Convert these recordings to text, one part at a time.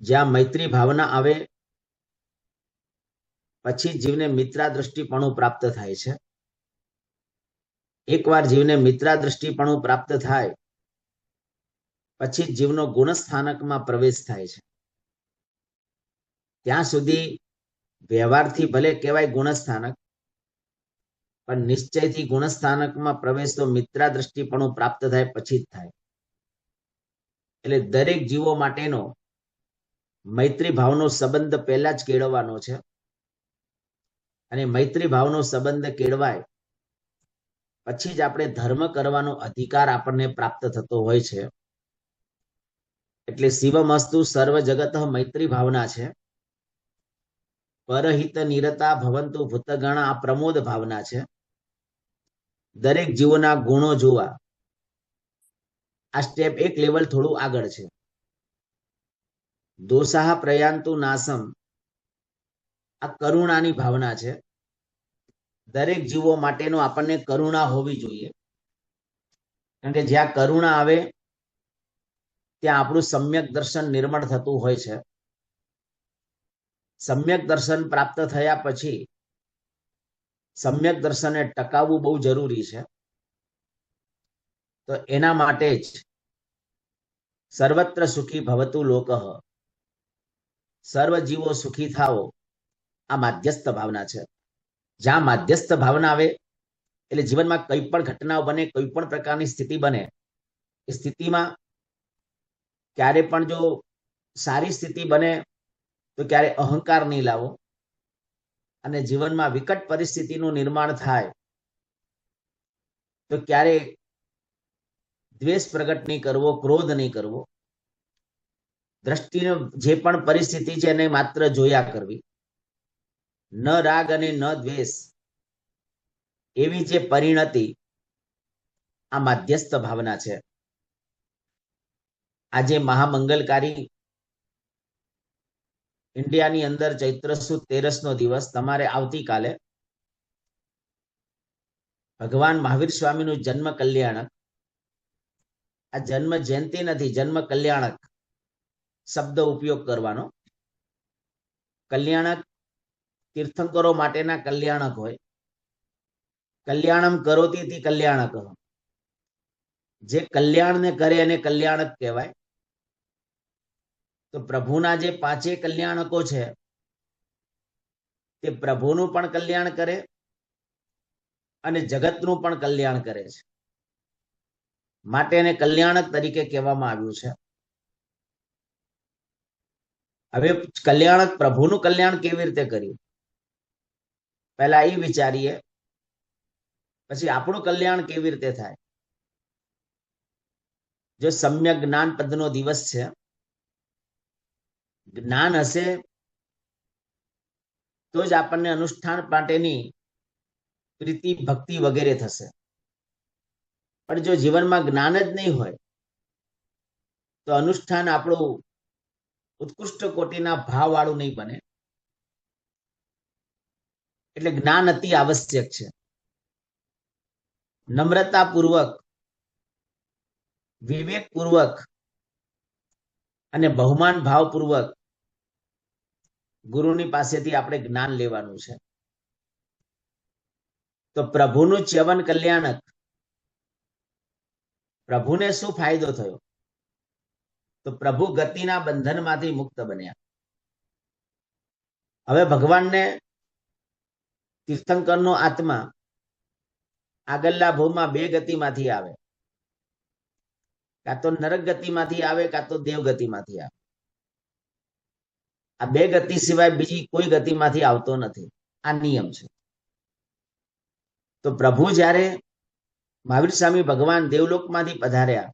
જ્યાં મૈત્રી ભાવના આવે પછી જીવને મિત્રા દ્રષ્ટિપણું પ્રાપ્ત થાય છે. એકવાર જીવને મિત્રા દ્રષ્ટિપણું પ્રાપ્ત થાય પછી જીવનો ગુણસ્થાનકમાં પ્રવેશ થાય છે. ત્યાં સુધી વ્યવહારથી ભલે કહેવાય ગુણસ્થાનક, પણ નિશ્ચયથી ગુણસ્થાનકમાં પ્રવેશ તો મિત્રા દ્રષ્ટિપણું પ્રાપ્ત થાય પછી જ થાય. એટલે દરેક જીવો માટેનો મૈત્રી ભાવનો સંબંધ પહેલા જ કેળવવાનો છે. અને મૈત્રી ભાવનો સંબંધ કેળવાય પછી જ આપણે ધર્મ કરવાનો અધિકાર આપણને પ્રાપ્ત થતો હોય છે. એટલે શિવમસ્તુ સર્વ જગત મૈત્રી ભાવના છે. પરહિત નિરતા ભવંતુ ભૂતગણ આ પ્રમોદ ભાવના છે. દરેક જીવોના ગુણો જોવા આ સ્ટેપ એક લેવલ થોડું આગળ છે. દોષાહ પ્રયાંતુ નાસમ આ કરુણાની ભાવના છે. દરેક જીવો માટેનો આપણને કરુણા હોવી જોઈએ, કારણ કે જ્યાં કરુણા આવે ત્યાં આપણું સમ્યક દર્શન નિર્મળ થતું હોય છે. સમ્યક દર્શન પ્રાપ્ત થયા પછી સમ્યક દર્શનને ટકાવવું બહુ જરૂરી છે. તો એના માટે જ સર્વત્ર સુખી ભવતુ લોકઃ, સર્વ જીવો સુખી થાઓ, આ માધ્યસ્થ ભાવના છે. જ્યાં માધ્યસ્થ ભાવના આવે એટલે જીવનમાં કઈ પણ ઘટનાઓ બને, કોઈ પણ પ્રકારની સ્થિતિ બને, એ સ્થિતિમાં ક્યારે પણ જો સારી સ્થિતિ બને તો ક્યારે અહંકાર નહીં લાવો, અને જીવનમાં વિકટ પરિસ્થિતિનું નિર્માણ થાય તો ક્યારે દ્વેષ પ્રગટ નહીં કરવો, ક્રોધ નહીં કરવો. દ્રષ્ટિનો જે પણ પરિસ્થિતિ છે એને માત્ર જોયા કરવી. ન રાગ અને ન દ્વેષ, એવી જે પરિણતિ આ માધ્યસ્થ ભાવના છે. આજે મહામંગલકારી ઇન્ડિયાની અંદર ચૈત્ર સુદ 13નો દિવસ, તમારે આવતીકાલે ભગવાન મહાવીર સ્વામીનું જન્મ કલ્યાણક, આ જન્મ જયંતિ નથી, જન્મ કલ્યાણક શબ્દ ઉપયોગ કરવાનો. કલ્યાણક તીર્થંકરો માટેના કલ્યાણક હોય. કલ્યાણમ કરોતી તિ કલ્યાણક, જે કલ્યાણને કરે એને કલ્યાણક કહેવાય. તો પ્રભુના જે 5 કલ્યાણકો છે તે પ્રભુનું પણ કલ્યાણ કરે અને જગતનું પણ કલ્યાણ કરે છે, માટે એને કલ્યાણક તરીકે કહેવામાં આવ્યું છે. હવે કલ્યાણક પ્રભુનું કલ્યાણ કેવી રીતે કર્યું, પહેલા એ વિચારીએ, પછી આપણું કલ્યાણ કેવી રીતે થાય. જો સમ્યક જ્ઞાન પદનો દિવસ છે, જ્ઞાન હશે તો જ આપણને અનુષ્ઠાન માટેની પ્રીતિ ભક્તિ વગેરે થશે. પણ જો જીવનમાં જ્ઞાન જ નહીં હોય તો અનુષ્ઠાન આપણું ઉત્કૃષ્ટ કોટીના ભાવવાળું નહીં બને. એટલે જ્ઞાન અતિ આવશ્યક છે. નમ્રતાપૂર્વક, વિવેકપૂર્વક અને બહુમાન ભાવપૂર્વક ગુરુની પાસેથી આપણે જ્ઞાન લેવાનું છે. તો પ્રભુનું ચ્યવન કલ્યાણક, પ્રભુને શું ફાયદો થયો, તો પ્રભુ ગતિના બંધનમાંથી મુક્ત બન્યા. હવે ભગવાનને તીર્થંકરનો આત્મા આગળના ભવમાં 2 ગતિમાંથી આવે, કાં તો નરક ગતિમાંથી આવે, કાં તો દેવ ગતિમાંથી આવે. આ 2 ગતિ સિવાય બીજી કોઈ ગતિમાંથી આવતો નથી. આ નિયમ છે. તો પ્રભુ જ્યારે મહાવીર સ્વામી ભગવાન દેવલોકમાંથી પધાર્યા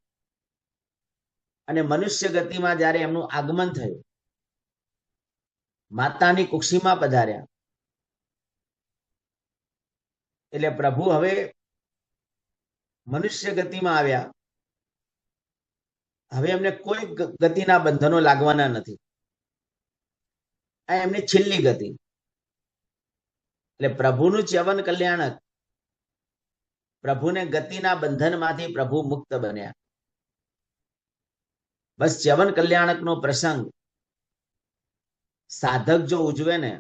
અને મનુષ્ય ગતિમાં જ્યારે એમનું આગમન થયું, માતાની કુક્ષીમાં પધાર્યા, એટલે પ્રભુ હવે મનુષ્ય ગતિમાં આવ્યા. હવે એમને કોઈ ગતિના બંધનો લાગવાના નથી. આ એમની છેલ્લી ગતિ. એટલે પ્રભુનું ચ્યવન કલ્યાણક, પ્રભુને ગતિના બંધનમાંથી પ્રભુ મુક્ત બન્યા. બસ ચ્યવન કલ્યાણકનો પ્રસંગ સાધક જો ઉજવે ને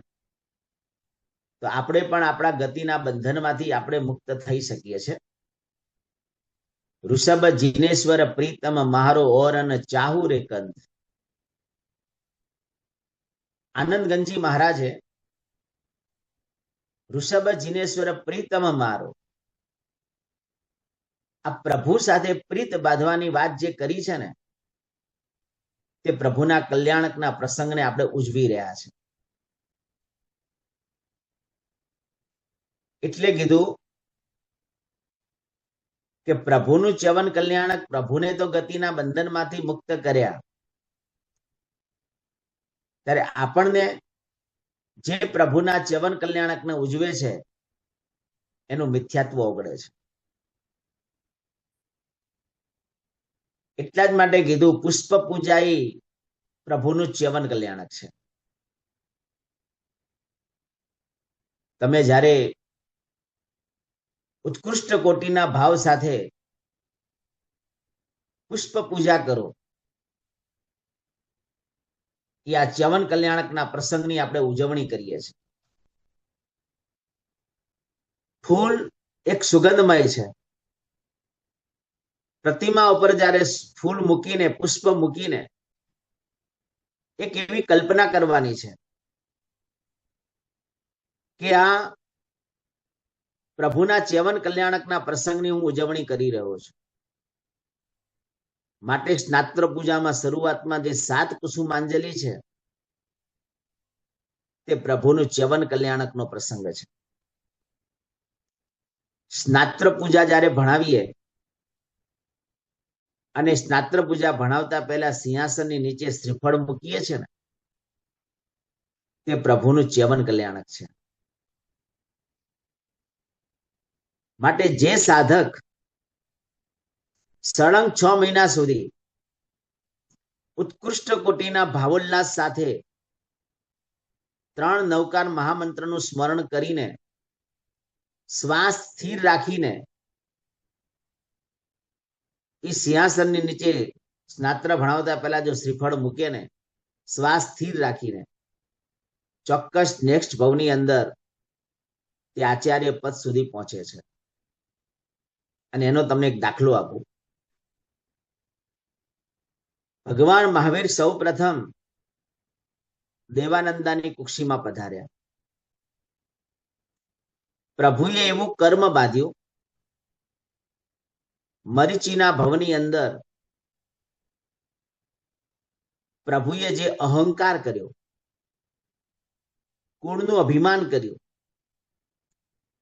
તો આપણે પણ આપણા ગતિના બંધનમાંથી આપણે મુક્ત થઈ શકીએ છીએ. ઋષભ જીનેશ્વર પ્રીતમ મારો ઓર અને ચાહુ રે કંદ. આનંદગંજી મહારાજે ઋષભ જીનેશ્વર પ્રીતમ મારો, આ પ્રભુ સાથે પ્રીત બાંધવાની વાત જે કરી છે ને, તે પ્રભુના કલ્યાણકના પ્રસંગને આપણે ઉજવી રહ્યા છે. એટલે કીધું કે પ્રભુનું ચ્યવન કલ્યાણક, પ્રભુને તો ગતિના બંધનમાંથી મુક્ત કર્યા, ત્યારે આપણને જે પ્રભુના ચ્યવન કલ્યાણકને ઉજવે છે એનું મિથ્યાત્વ ઓગળે છે. એટલા જ માટે કીધું પુષ્પ પૂજાઈ પ્રભુનું ચ્યવન કલ્યાણક છે. તમે જ્યારે ઉત્કૃષ્ટ કોટીના ભાવ સાથે પુષ્પ પૂજા કરો, એ આ ચ્યવન કલ્યાણકના પ્રસંગની આપણે ઉજવણી કરીએ છીએ. ફૂલ એક સુગંધમય છે. પ્રતિમા ઉપર જ્યારે ફૂલ મૂકીને, પુષ્પ મૂકીને એક એવી કલ્પના કરવાની છે કે આ પ્રભુના ચ્યવન કલ્યાણકના પ્રસંગની હું ઉજવણી કરી રહ્યો છું. માટે સ્નાત્ર પૂજામાં શરૂઆતમાં જે 7 કુસુમાંજલિ છે તે પ્રભુનું ચ્યવન કલ્યાણકનો પ્રસંગ છે. સ્નાત્ર પૂજા જ્યારે ભણાવીએ અને સ્નાત્ર પૂજા ભણાવતા પહેલા સિંહાસનની નીચે શ્રીફળ મૂકીએ છીએ ને, તે પ્રભુનું ચ્યવન કલ્યાણક છે. માટે જે સાધક સળંગ 6 મહિના સુધી ઉત્કૃષ્ટ કોટીના ભાવોલ્લાસ સાથે 3 નવકાર મહામંત્રનું સ્મરણ કરીને, શ્વાસ સ્થિર રાખીને એ સિંહાસનની નીચે સ્નાત્ર ભણાવતા પહેલા જો શ્રીફળ મૂકે ને, શ્વાસ સ્થિર રાખીને, ચોક્કસ નેક્સ્ટ ભવની અંદર તે આચાર્ય પદ સુધી પહોંચે છે. અને એનો તમને એક દાખલો આપું. ભગવાન મહાવીર સૌ પ્રથમ દેવાનંદાની કુક્ષીમાં પધાર્યા. પ્રભુએ એવું કર્મ બાંધ્યું, મરીચીના ભવની અંદર પ્રભુએ જે અહંકાર કર્યો, કુળનું અભિમાન કર્યું,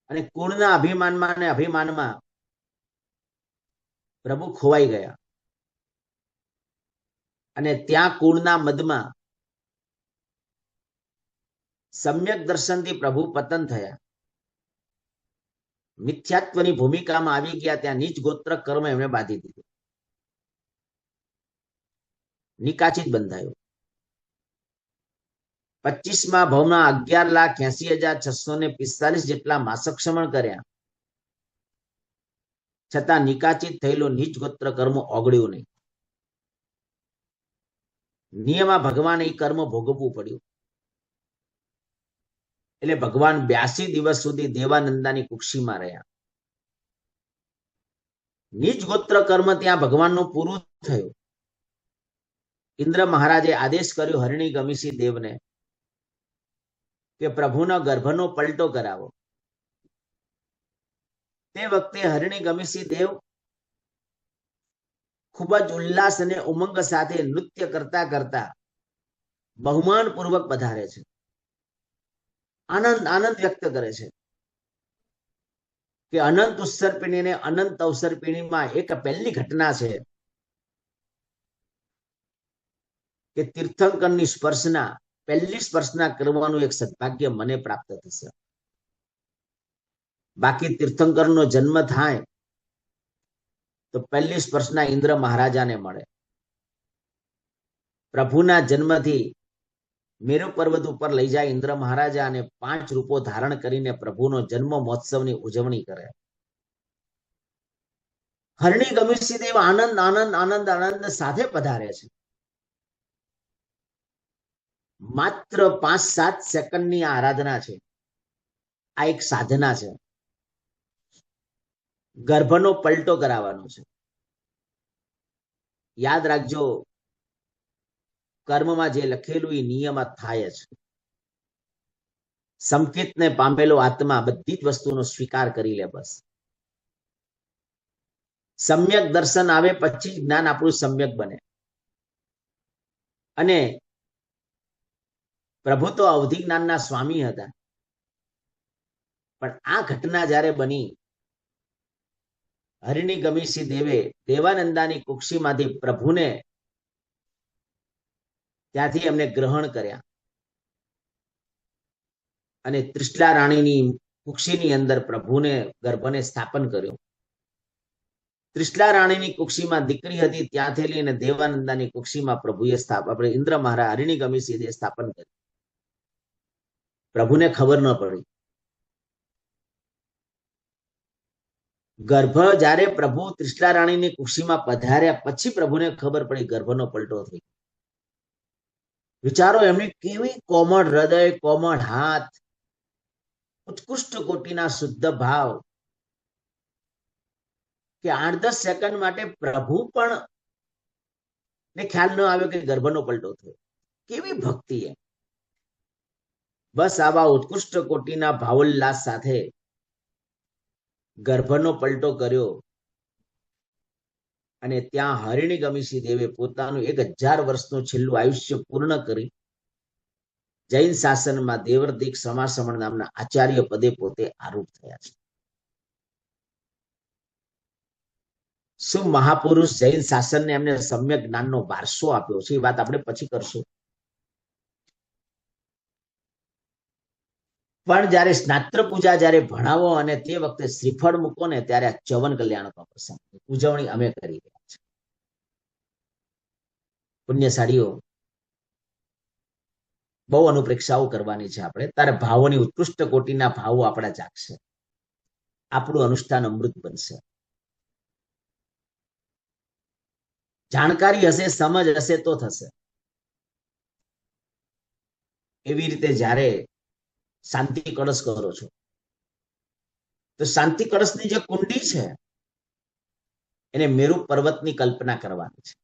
અને કુળના અભિમાનમાં અને અભિમાનમાં પ્રભુ ખોવાઈ ગયા. અને ત્યાં કુળના મદમાં સમ્યક દર્શનથી પ્રભુ પતન થયા. મિથ્યાત્વની ભૂમિકામાં આવી ગયા. ત્યાં નીચ ગોત્ર કર્મ એમણે બાંધી દીધું. નિકાચિત બંધાયો. 25મા ભવમાં 11,80,645 જેટલા માસક્ષમણ કર્યા, છતાં નિકાચિત થયેલો નીચ ગોત્ર કર્મ ઓગળ્યું નહીં. નિયમા ભગવાન એ કર્મ ભોગવવું પડ્યું. એટલે ભગવાન 82 દિવસ સુધી દેવાનંદાની કુક્ષીમાં રહ્યા. નીચ ગોત્ર કર્મ ત્યાં ભગવાનનું પૂરું થયું. ઇન્દ્ર મહારાજે આદેશ કર્યો હરિણી ગમીસી દેવને કે પ્રભુના ગર્ભનો પલટો કરાવો. તે વખતે હરિણી ગમીસી દેવ ખૂબ જ ઉલ્લાસ અને ઉમંગ સાથે નૃત્ય કરતા કરતા બહુમાન પૂર્વક પધારે છે. આનંદ વ્યક્ત કરે છે કે અનંત ઉત્સર્પિણી ને અનંત અવસર્પિણીમાં એક પહેલી ઘટના છે કે તીર્થંકરની પહેલી સ્પર્શના કરવાનું એક સદભાગ્ય મને પ્રાપ્ત થશે. બાકી તીર્થંકરનો જન્મ થાય તો પહેલી સ્પર્શના ઇન્દ્ર મહારાજાને મળે. પ્રભુના જન્મથી મેરુ પર્વત ઉપર લઈ જાય ઇન્દ્ર મહારાજા અને 5 રૂપો ધારણ કરીને પ્રભુનો જન્મ મહોત્સવની ઉજવણી કરે. હરણી ગમીસી દેવ આનંદ સાથે પધારે છે. માત્ર 5-7 સેકન્ડની આરાધના છે. આ એક સાધના છે. ગર્ભનો પલટો કરાવવાનો છે. યાદ રાખજો, કર્મમાં જે લખેલું એ નિયમ થાય છે. સંકેતને પામેલો આત્મા બધી જ વસ્તુનો સ્વીકાર કરી લે. બસ સમ્યક દર્શન આવે પછી જ્ઞાન આપણું સમ્યક બને. અને પ્રભુ તો અવધિ જ્ઞાનના સ્વામી હતા, પણ આ ઘટના જ્યારે બની, હરિણી ગમીસી દેવે દેવાનંદાની કુક્ષીમાંથી પ્રભુને ત્યાંથી એમને ગ્રહણ કર્યા અને ત્રિશલા રાણીની કુક્ષીની અંદર પ્રભુને ગર્ભને સ્થાપન કર્યું. ત્રિશલા રાણીની કુક્ષીમાં દીકરી હતી, ત્યાંથી લઈને દેવાનંદાની કુક્ષીમાં પ્રભુએ આપણે ઇન્દ્ર મહારાજ હરિણી ગમીસીએ સ્થાપન કર્યું. પ્રભુને ખબર ન પડી. ગર્ભ જ્યારે પ્રભુ ત્રિશલા રાણીની કુક્ષીમાં પધાર્યા પછી પ્રભુને ખબર પડી ગર્ભનો પલટો થઈ. વિચારો, એમની કેવી કોમળ હૃદય, કોમળ હાથ, ઉત્કૃષ્ટ કોટીના શુદ્ધ ભાવ, કે 8-10 સેકન્ડ માટે પ્રભુ પણ ને ખ્યાલ ન આવ્યો કે ગર્ભનો પલટો થયો. કેવી ભક્તિ! એ બસ આવા ઉત્કૃષ્ટ કોટીના ભાવોલ્લાસ સાથે ગર્ભનો પલટો કર્યો. અને ત્યાં હરિણી ગમીસી દેવે પોતાનું 1000 વર્ષનું છેલ્લું આયુષ્ય પૂર્ણ કરી જૈન શાસનમાં દેવર્દિક સમાસમણ નામના આચાર્ય પદે પોતે આરૂઢ થયા છે. શું મહાપુરુષ જૈન શાસનને એમને સમ્યક જ્ઞાનનો વારસો આપ્યો છે, એ વાત આપણે પછી કરશું. પણ જયારે સ્નાત્ર પૂજા જયારે ભણાવો અને તે વખતે શ્રીફળ મૂકો ને, ત્યારે આ ચવન કલ્યાણનો પ્રસંગ ઉજવણી અમે કરી રહ્યા છીએ. પુણ્યશાળીઓ, બહુ અનુપ્રેક્ષાઓ કરવાની છે આપણે. તારે ભાવોની ઉત્કૃષ્ટ કોટીના ભાવો આપણા જાગશે, આપણું અનુષ્ઠાન અમૃત બનશે. જાણકારી હશે, સમજ હશે તો થશે. એવી રીતે જ્યારે શાંતિ કળશ કરો છો, તો શાંતિ કળશની જે કુંડી છે એને મેરુ પર્વતની કલ્પના કરવાની છે.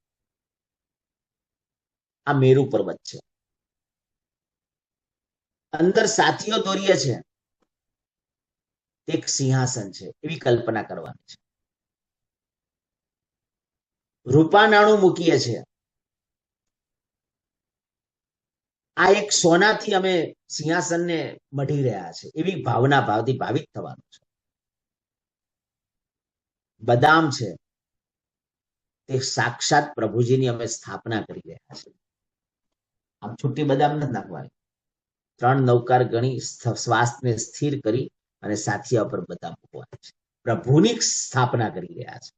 આ મેરુ પર્વત છે, અંદર સાથીઓ દોરીએ છે, એક સિંહાસન છે, એવી કલ્પના કરવાની છે. રૂપા નાણું મૂકીએ છીએ, આ એક સોનાથી અમે સિંહાસનને મઢી રહ્યા છે, એવી ભાવના ભાવથી ભાવિત થવાનું છે. બદામ છે, તે સાક્ષાત પ્રભુજીની અમે સ્થાપના કરી રહ્યા છે. આમ છૂટી બદામ નથી નાખવાની. 3 નવકાર ગણી શ્વાસને સ્થિર કરી અને સાથિયા પર બદામ મૂકવાના છે. પ્રભુની સ્થાપના કરી રહ્યા છે.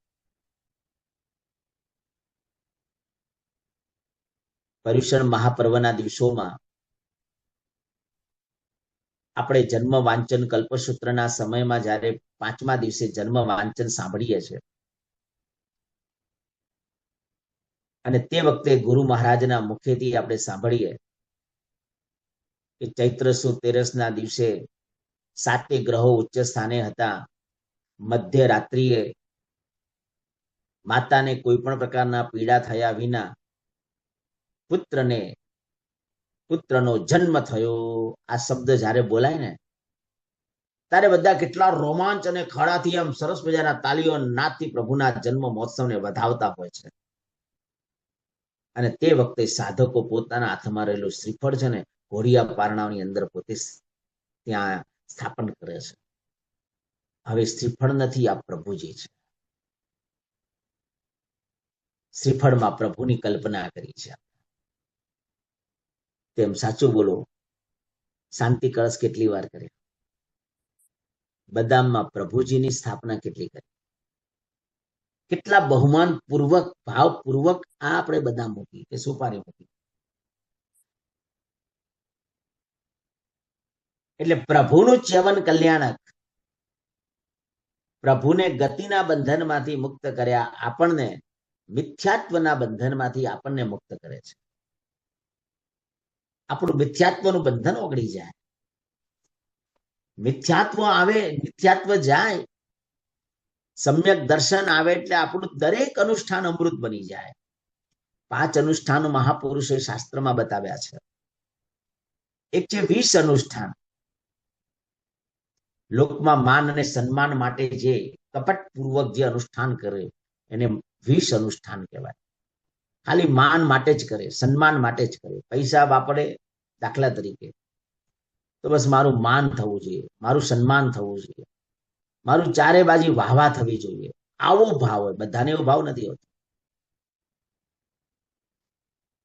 પર્યુષણ મહાપર્વના દિવસોમાં આપણે જન્મ વાંચન કલ્પસૂત્રના સમયમાં જ્યારે 5મા દિવસે જન્મ વાંચન સાંભળીએ છીએ, અને તે વખતે ગુરુ મહારાજના મુખેથી આપણે સાંભળીએ કે ચૈત્ર સુદ 13ના દિવસે 7 ગ્રહો ઉચ્ચ સ્થાને હતા. મધ્ય રાત્રિએ માતાને કોઈ પણ પ્રકારના પીડા થયા વિના પુત્રનો જન્મ થયો. આ શબ્દ જ્યારે બોલાય ને, ત્યારે બધા કેટલા રોમાંચ અને ખળાથી આમ સરસ મજાના તાલીઓ નાદથી પ્રભુના જન્મ મહોત્સવને વધાવતા હોય છે. અને તે વખતે સાધકો પોતાના હાથમાં રહેલું શ્રીફળ છે ને, ઘોડિયા પારણાની અંદર પોતે ત્યાં સ્થાપન કરે છે. હવે શ્રીફળ નથી, આ પ્રભુજી છે. શ્રીફળમાં પ્રભુની કલ્પના કરી છે. તેમ સાચું બોલો, શાંતિ કળશ કેટલી વાર કરે, બદામમાં પ્રભુજીની સ્થાપના કેટલી કરી, કેટલા બહુમાન પૂર્વક, ભાવ પૂર્વક આ આપણે બદામ મૂકી કે સુપારી મૂકી. એટલે પ્રભુનું ચ્યવન કલ્યાણક, પ્રભુને ગતિના બંધનમાંથી મુક્ત કર્યા, આપણને મિથ્યાત્વના બંધનમાંથી આપણને મુક્ત કરે છે. આપણું મિથ્યાત્વનું બંધન ઓગળી જાય. મિથ્યાત્વ આવે, મિથ્યાત્વ જાય, સમ્યક દર્શન આવે એટલે આપણું દરેક અનુષ્ઠાન અમૃત બની જાય. 5 અનુષ્ઠાનો મહાપુરુષોએ શાસ્ત્રમાં બતાવ્યા છે. એક છે 20 અનુષ્ઠાન. લોકમાં માન અને સન્માન માટે જે કપટપૂર્વક જે અનુષ્ઠાન કરે એને 20 અનુષ્ઠાન કહેવાય. ખાલી માન માટે જ કરે, સન્માન માટે જ કરે. પૈસા વાપરે દાખલા તરીકે, તો બસ મારું માન થવું જોઈએ, મારું સન્માન થવું જોઈએ, મારું ચારે બાજુ વાહવા થવી જોઈએ, આવો ભાવ હોય. બધાને એવો ભાવ નથી હોતો.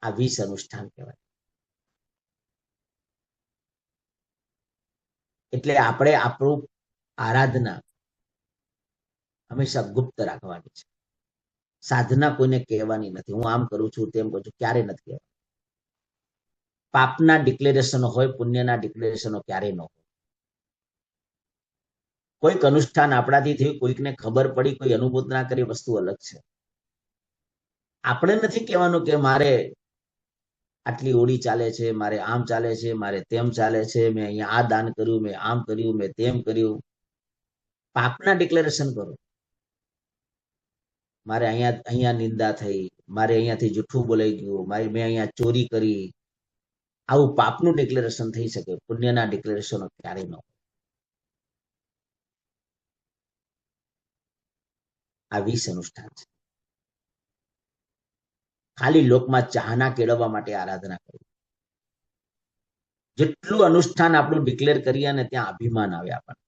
આ 20 અનુષ્ઠાન કહેવાય. એટલે આપણે આપણું આરાધના હંમેશા ગુપ્ત રાખવાની છે. સાધના કોઈને કહેવાની નથી. હું આમ કરું છું, તેમ કરું છું, ક્યારે નથી કહેવાનું. પાપના ડિક્લેરેશનો હોય, પુણ્યના ડિક્લેરેશનો ક્યારેય ન હોય. કોઈક અનુષ્ઠાન આપણાથી થયું, કોઈકને ખબર પડી, કોઈ અનુમોદના કરી, વસ્તુ અલગ છે. આપણે નથી કહેવાનું કે મારે આટલી ઓળી ચાલે છે, મારે આમ ચાલે છે, મારે તેમ ચાલે છે, મેં અહીંયા આ દાન કર્યું, મેં આમ કર્યું, મેં તેમ કર્યું. પાપના ડિક્લેરેશન કરો. મારે અહીંયા નિંદા થઈ, મારે અહીંયાથી જૂઠું બોલાઈ ગયું, મેં અહીંયા ચોરી કરી. આવું પાપનું ડિક્લેરેશન થઈ શકે. પુણ્યના ડિક્લેરેશનો ક્યારેય ન હોય. આ 20 અનુષ્ઠાન છે. ખાલી લોકમાં ચાહના કેળવવા માટે આરાધના કરવી. જેટલું અનુષ્ઠાન આપણું ડિક્લેર કરીએ અને ત્યાં અભિમાન આવે આપણને.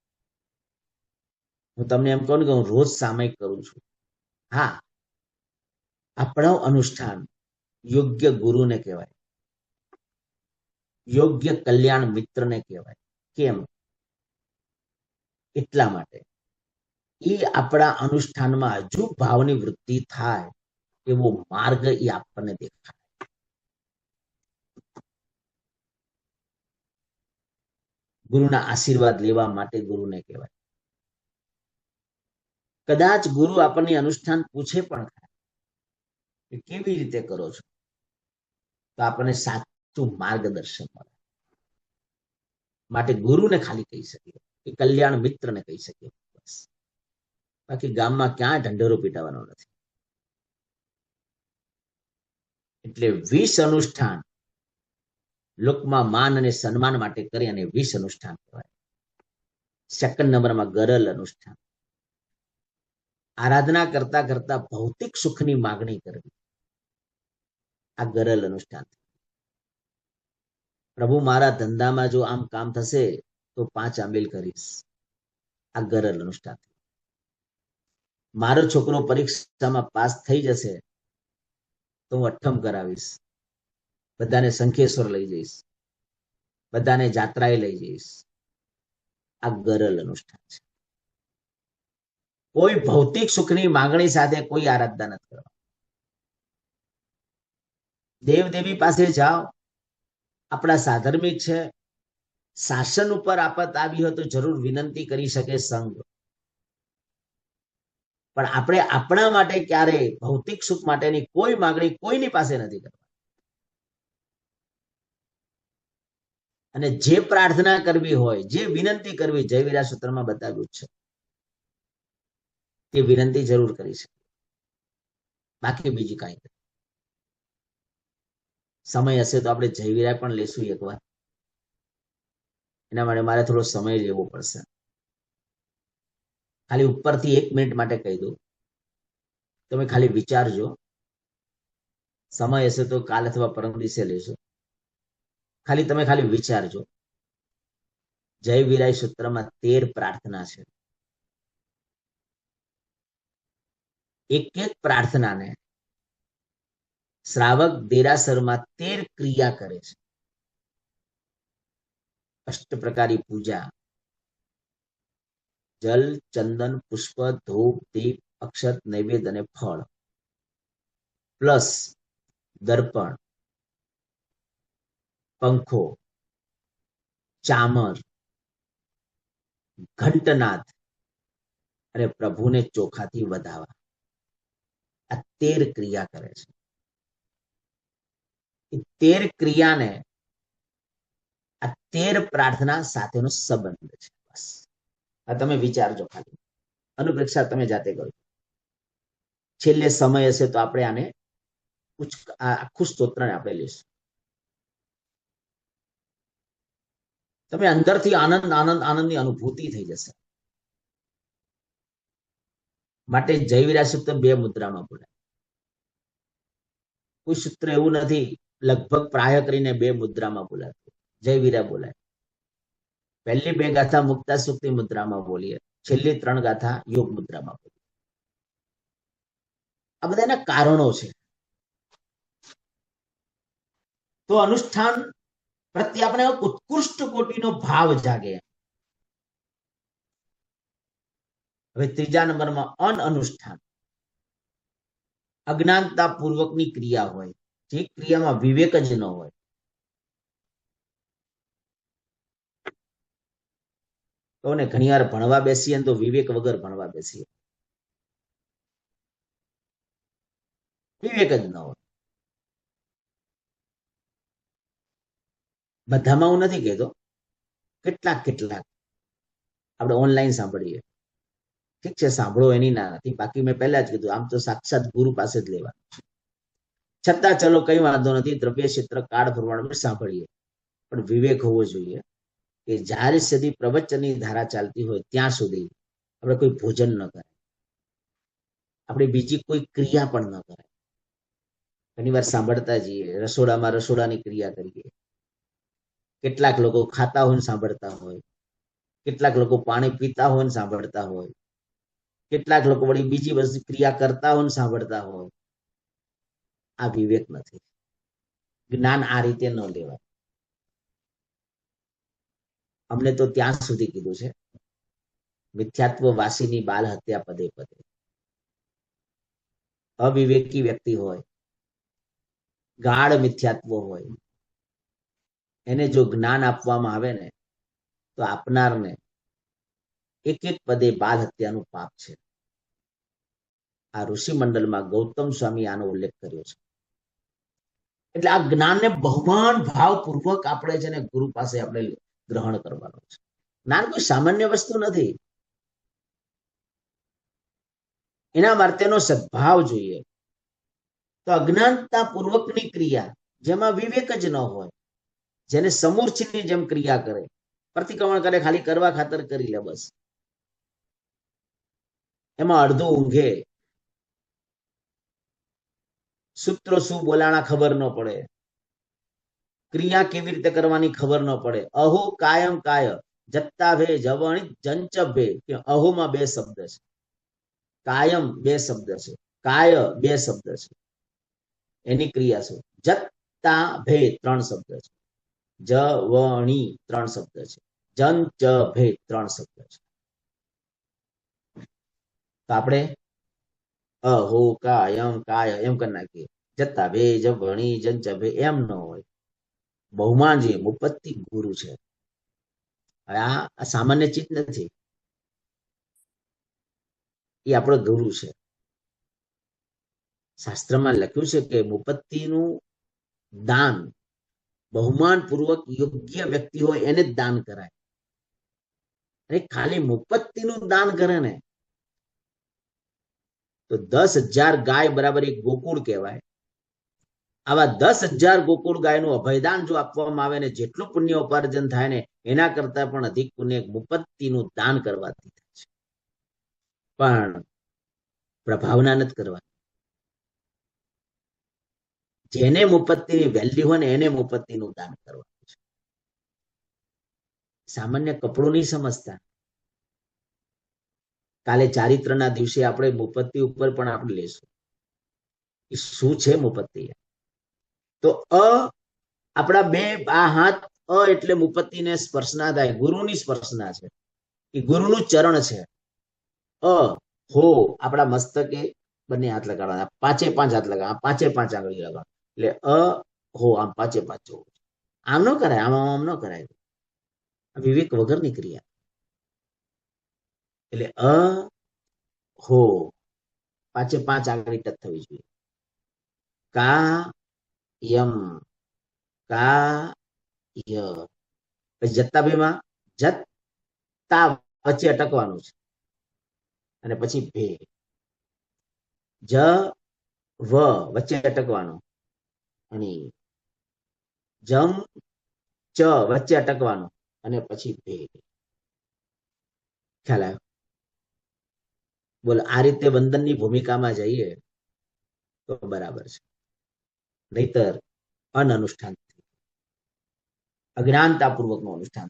હું તમને એમ કહું કે હું રોજ સામયિક કરું છું. હા, આપણું અનુષ્ઠાન યોગ્ય ગુરુને કહેવાય, યોગ્ય કલ્યાણ મિત્રને કહેવાય. કેમ? એટલા માટે એ આપણા અનુષ્ઠાનમાં હજુ ભાવની વૃદ્ધિ થાય એવો માર્ગ એ આપણને દેખાય. ગુરુના આશીર્વાદ લેવા માટે ગુરુને કહેવાય. કદાચ ગુરુ આપણને અનુષ્ઠાન પૂછે પણ કે કેવી રીતે કરો છો, તો આપણને સાચું માર્ગદર્શન મળે. માટે ગુરુને ખાલી કહી શકીએ, કે કલ્યાણ મિત્રને કહી શકીએ. બસ. બાકી ગામમાં ક્યાં ઢંઢેરો પીટાવાનો નથી. એટલે 20 અનુષ્ઠાન લોકમાં માન અને સન્માન માટે કરી અને 20 અનુષ્ઠાન કહેવાય. સેકન્ડ નંબરમાં ગરલ અનુષ્ઠાન. આરાધના કરતા કરતા ભૌતિક સુખની માગણી કરવી, આ ગરલ અનુષ્ઠાન. પ્રભુ મારા ધંધામાં જો આમ કામ થશે તો 5 આંબેલ કરીશ, આ ગરલ અનુષ્ઠાન. મારો છોકરો પરીક્ષામાં પાસ થઈ જશે તો હું અઠ્ઠમ કરાવીશ, બધાને શંખેશ્વર લઈ જઈશ, બધાને જાત્રાએ લઈ જઈશ. આ ગરલ અનુષ્ઠાન છે. કોઈ ભૌતિક સુખની માંગણી સાથે કોઈ આરાધના નથી કરવા. દેવદેવી પાસે જાઓ, આપણા સાધર્મિક છે, શાસન ઉપર આફત આવી હોય તો જરૂર વિનંતી કરી શકે સંઘ, પણ આપણે આપણા માટે ક્યારે ભૌતિક સુખ માટેની કોઈ માંગણી કોઈની પાસે નથી કરવાની. અને જે પ્રાર્થના કરવી હોય, જે વિનંતી કરવી, જયવીરા સૂત્રમાં બતાવ્યું છે, તે વિનંતી જરૂર કરી શકે. બાકી બીજી કઈ નથી. સમય હશે તો આપણે જયવીરા પણ લેશું એકવાર. એના માટે મારે થોડો સમય લેવો પડશે. ખાલી ઉપરથી 1 મિનિટ માટે કહી દઉં, તમે ખાલી વિચારજો. સમય હશે તો કાલ અથવા પરમ દિવસે લેશો. તમે ખાલી વિચારજો. જય વિરાય સૂત્રમાં 13 પ્રાર્થના છે. એક એક પ્રાર્થનાને શ્રાવક દેરાસરમાં 13 ક્રિયા કરે છે. અષ્ટ પ્રકારી પૂજા, જલ, ચંદન, પુષ્પ, ધૂપ, દીપ, અક્ષત, નૈવેદ્ય અને ફળ, પ્લસ દર્પણ, પંખો, ચામર, ઘંટનાદ અને પ્રભુને ચોખાથી વધાવા. આ 13 ક્રિયા કરે છે. એ 13 ક્રિયાને આ 13 પ્રાર્થના સાથેનો સંબંધ છે. બસ આ તમે વિચારજો, ખાલી અનુપ્રેક્ષા તમે જાતે કરો. છેલ્લે સમય હશે તો આપણે આને આખું સ્તોત્રને આપણે લઈશું. તમે અંદરથી આનંદ આનંદ આનંદની અનુભૂતિ થઈ જશે. માટે જયવીરા સૂત્ર 2 મુદ્રામાં બોલાય. કોઈ સૂત્ર એવું નથી લગભગ પ્રાય કરીને 2 મુદ્રામાં બોલાતું. જયવીરા બોલાય. પહેલી 2 ગાથા મુક્તા સુક્તિ મુદ્રામાં બોલીએ, છેલ્લી 3 ગાથા યોગ મુદ્રામાં બોલીએ. આ બધાના કારણો છે. તો અનુષ્ઠાન પ્રત્યે આપણે ઉત્કૃષ્ટ કોટીનો ભાવ જાગે. હવે 3જા નંબરમાં અનઅનુષ્ઠાન, અજ્ઞાનતા પૂર્વકની ક્રિયા હોય, જે ક્રિયામાં વિવેક જ ન હોય. તો ને ઘણી વાર ભણવા બેસીએ તો વિવેક વગર ભણવા બેસીએ, વિવેક જ ન હોય. બધામાં હું નથી કહેતો, કેટલાક આપણે ઓનલાઈન સાંભળીએ, ઠીક છે, સાંભળો એની ના નથી. બાકી મેં પહેલા જ કીધું, આમ તો સાક્ષાત ગુરુ પાસે જ લેવાનું છે. છતાં ચલો કઈ વાંધો નથી, દ્રવ્ય ક્ષેત્ર કાળ પ્રમાણે સાંભળીએ, પણ વિવેક હોવો જોઈએ કે જ્યારે સુધી પ્રવચનની ધારા ચાલતી હોય ત્યાં સુધી આપણે કોઈ ભોજન ન કરાય, આપણે બીજી કોઈ ક્રિયા પણ ન કરાય. ઘણી વાર સાંભળતા જઈએ, રસોડામાં રસોડાની ક્રિયા કરીએ. કેટલાક લોકો ખાતા હોય સાંભળતા હોય, કેટલાક લોકો પાણી પીતા હોય ને સાંભળતા હોય, કેટલાક લોકો વળી બીજી વસ્તુ ક્રિયા કરતા હોય ને સાંભળતા હોય. આ વિવેક નથી. જ્ઞાન આ રીતે ન લેવાય. અમને તો ત્યાં સુધી કીધું છે, મિથ્યાત્વ વાસીની બાલ હત્યા પદે પદે. અવિવેકી વ્યક્તિ હોય, ગાઢ મિથ્યાત્વ હોય, એને જો જ્ઞાન આપવામાં આવે ને તો આપનારને એક એક પદે બાલ હત્યાનું પાપ છે. આ ઋષિ મંડળમાં ગૌતમ સ્વામી આનો ઉલ્લેખ કર્યો છે. એટલે આ જ્ઞાનને બહુમાન ભાવપૂર્વક આપણે છે ને ગુરુ પાસે આપણે ગ્રહણ કરવાનું છે. જ્ઞાન કોઈ સામાન્ય વસ્તુ નથી. એના માટેનો સદભાવ જોઈએ. તો અજ્ઞાનતા પૂર્વકની ક્રિયા જેમાં વિવેક જ ન હોય, જેને સમૂર્છની જેમ ક્રિયા કરે, પ્રતિક્રમણ કરે, ખાલી કરવા ખાતર કરી લે બસ, એમાં અડધો ઊંઘે, સૂત્રો શું બોલાણા ખબર ન પડે, ક્રિયા કેવી રીતે કરવાની ખબર ન પડે. અહો કાયમ કાય જત્તા ભે જવણી જંચ ભે, કે અહોમાં 2 શબ્દ છે, કાયમ 2 શબ્દ છે, કાય 2 શબ્દ છે. એની ક્રિયા શું? જત્તા ભે 3 શબ્દ છે, જવણી 3 શબ્દ છે, જંચ ભે 3 શબ્દ છે. તો આપણે અહો કાયમ કાય એમ કરી નાખીએ. જત્તા ભે જવણી જંચ ભે એમ ન હોય. બહુમાન જે મુપત્તિ ગુરુ છે, આ સામાન્ય ચીજ નથી. એ આપણો ગુરુ છે. શાસ્ત્રમાં લખ્યું છે કે મુપત્તિનું દાન બહુમાન પૂર્વક યોગ્ય વ્યક્તિ હોય એને જ દાન કરાય. અને ખાલી મુપત્તિનું દાન કરે ને તો 10,000 ગાય બરાબર એક ગોકુળ કહેવાય. આવા 10,000 ગોકુળ ગાયનું અભયદાન જો આપવામાં આવે ને જેટલું પુણ્ય ઉપાર્જન થાય ને એના કરતા પણ અધિક પુણ્ય મુપત્તિનું દાન કરવાથી થાય છે. પણ પ્રભાવના નથી કરવા. જેને મુપત્તિની વેલ્યુ હોય ને એને મુપત્તિનું દાન કરવાનું છે. સામાન્ય કપડું નહીં સમજતા. કાલે ચારિત્રના દિવસે આપણે મુપત્તિ ઉપર પણ આપણે લેશું કે શું છે મુપત્તિ. તો આપણા 2 આ હાથ એટલે મુપત્તિને સ્પર્શના થાય, ગુરુની સ્પર્શના છે, એ ગુરુનું ચરણ છે. હો આપણા મસ્તકે બંને હાથ લગાડવાના, 5 હાથ લગાડવા, 5 આંગળી લગાડવા. એટલે હો આમ 5 જોવું. આમ ન કરાય, આમ ન કરાય. વિવેક વગરની ક્રિયા. એટલે હો 5 આંગળી ટચ થવી જોઈએ. કા યમ કા ય પછી જત્તાભીમાં જત્તા વચ્ચે અટકવાનું છે અને પછી ભે, જ વ વચ્ચે અટકવાનું અને જમ ચ વચ્ચે અટકવાનું અને પછી ભે. ખ્યાલ આવ્યો? બોલો, આ રીતે બંધનની ભૂમિકામાં જઈએ તો બરાબર છે, નહીતર અનઅનુષ્ઠાન, અજ્ઞાનતાપૂર્વકનું અનુષ્ઠાન,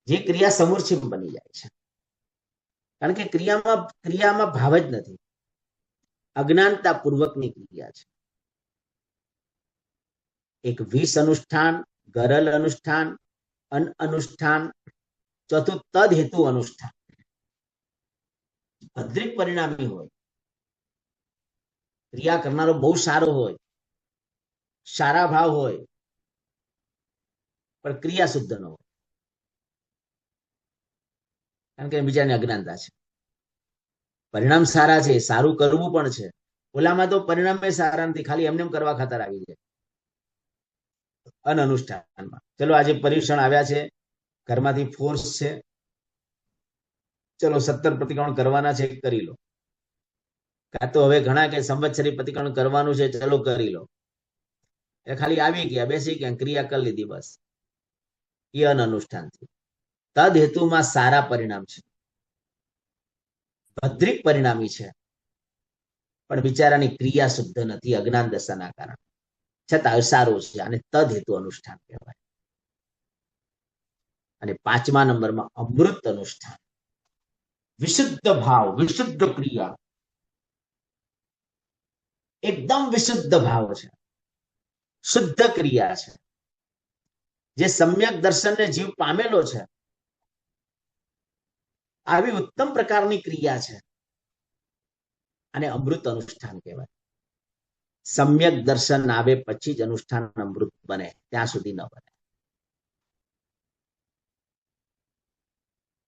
જે ક્રિયા સમૂર્છિત બની જાય છે. કારણ કે ક્રિયામાં ભાવ જ નથી, અજ્ઞાનતાપૂર્વકની ક્રિયા છે. એક વિષ અનુષ્ઠાન, ગરલ અનુષ્ઠાન, અન અનુષ્ઠાન, ચોથું તદ હેતુ અનુષ્ઠાન. ભદ્રિક પરિણામી હોય, ક્રિયા કરનારો બહુ સારો હોય, સારા ભાવ હોય, પણ ક્રિયા શુદ્ધ ન હોય, કારણ કે બીજાને અજ્ઞાનતા છે. પરિણામ સારા છે, સારું કરવું પણ છે. ઓલામાં તો પરિણામ સારા નથી, ખાલી એમને કરવા ખાતર આવી જાય. અનઅનુષ્ઠાનમાં ચલો આજે પરીક્ષણ આવ્યા છે, ઘરમાંથી ફોર્સ છે, ચલો 17 પ્રતિક્રમણ કરવાના છે, કરી લો. કાં તો હવે ઘણા કે સંવત્સરી પ્રતિક્રમણ કરવાનું છે, ચલો કરી લો. એ ખાલી આવી ગયા, બેસી ગયા, ક્રિયા કરી લીધી, બસ. એ અનઅનુષ્ઠાન છે. તદ હેતુમાં સારા પરિણામ છે, ભદ્રિક પરિણામી છે, પણ બિચારાની ક્રિયા શુદ્ધ નથી, અજ્ઞાન દશાના કારણે, છતાં સારું છે, અને તદ હેતુ અનુષ્ઠાન કહેવાય. અને 5મા નંબરમાં અમૃત અનુષ્ઠાન, વિશુદ્ધ ભાવ, વિશુદ્ધ ક્રિયા, એકદમ વિશુદ્ધ ભાવ છે, શુદ્ધ ક્રિયા છે, જે સમ્યક દર્શનને જીવ પામેલો છે, આવી ઉત્તમ પ્રકારની ક્રિયા છે, અને અમૃત અનુષ્ઠાન કહેવાય. સમ્યક દર્શન આવે પછી જ અનુષ્ઠાન અમૃત બને, ત્યાં સુધી ન બને.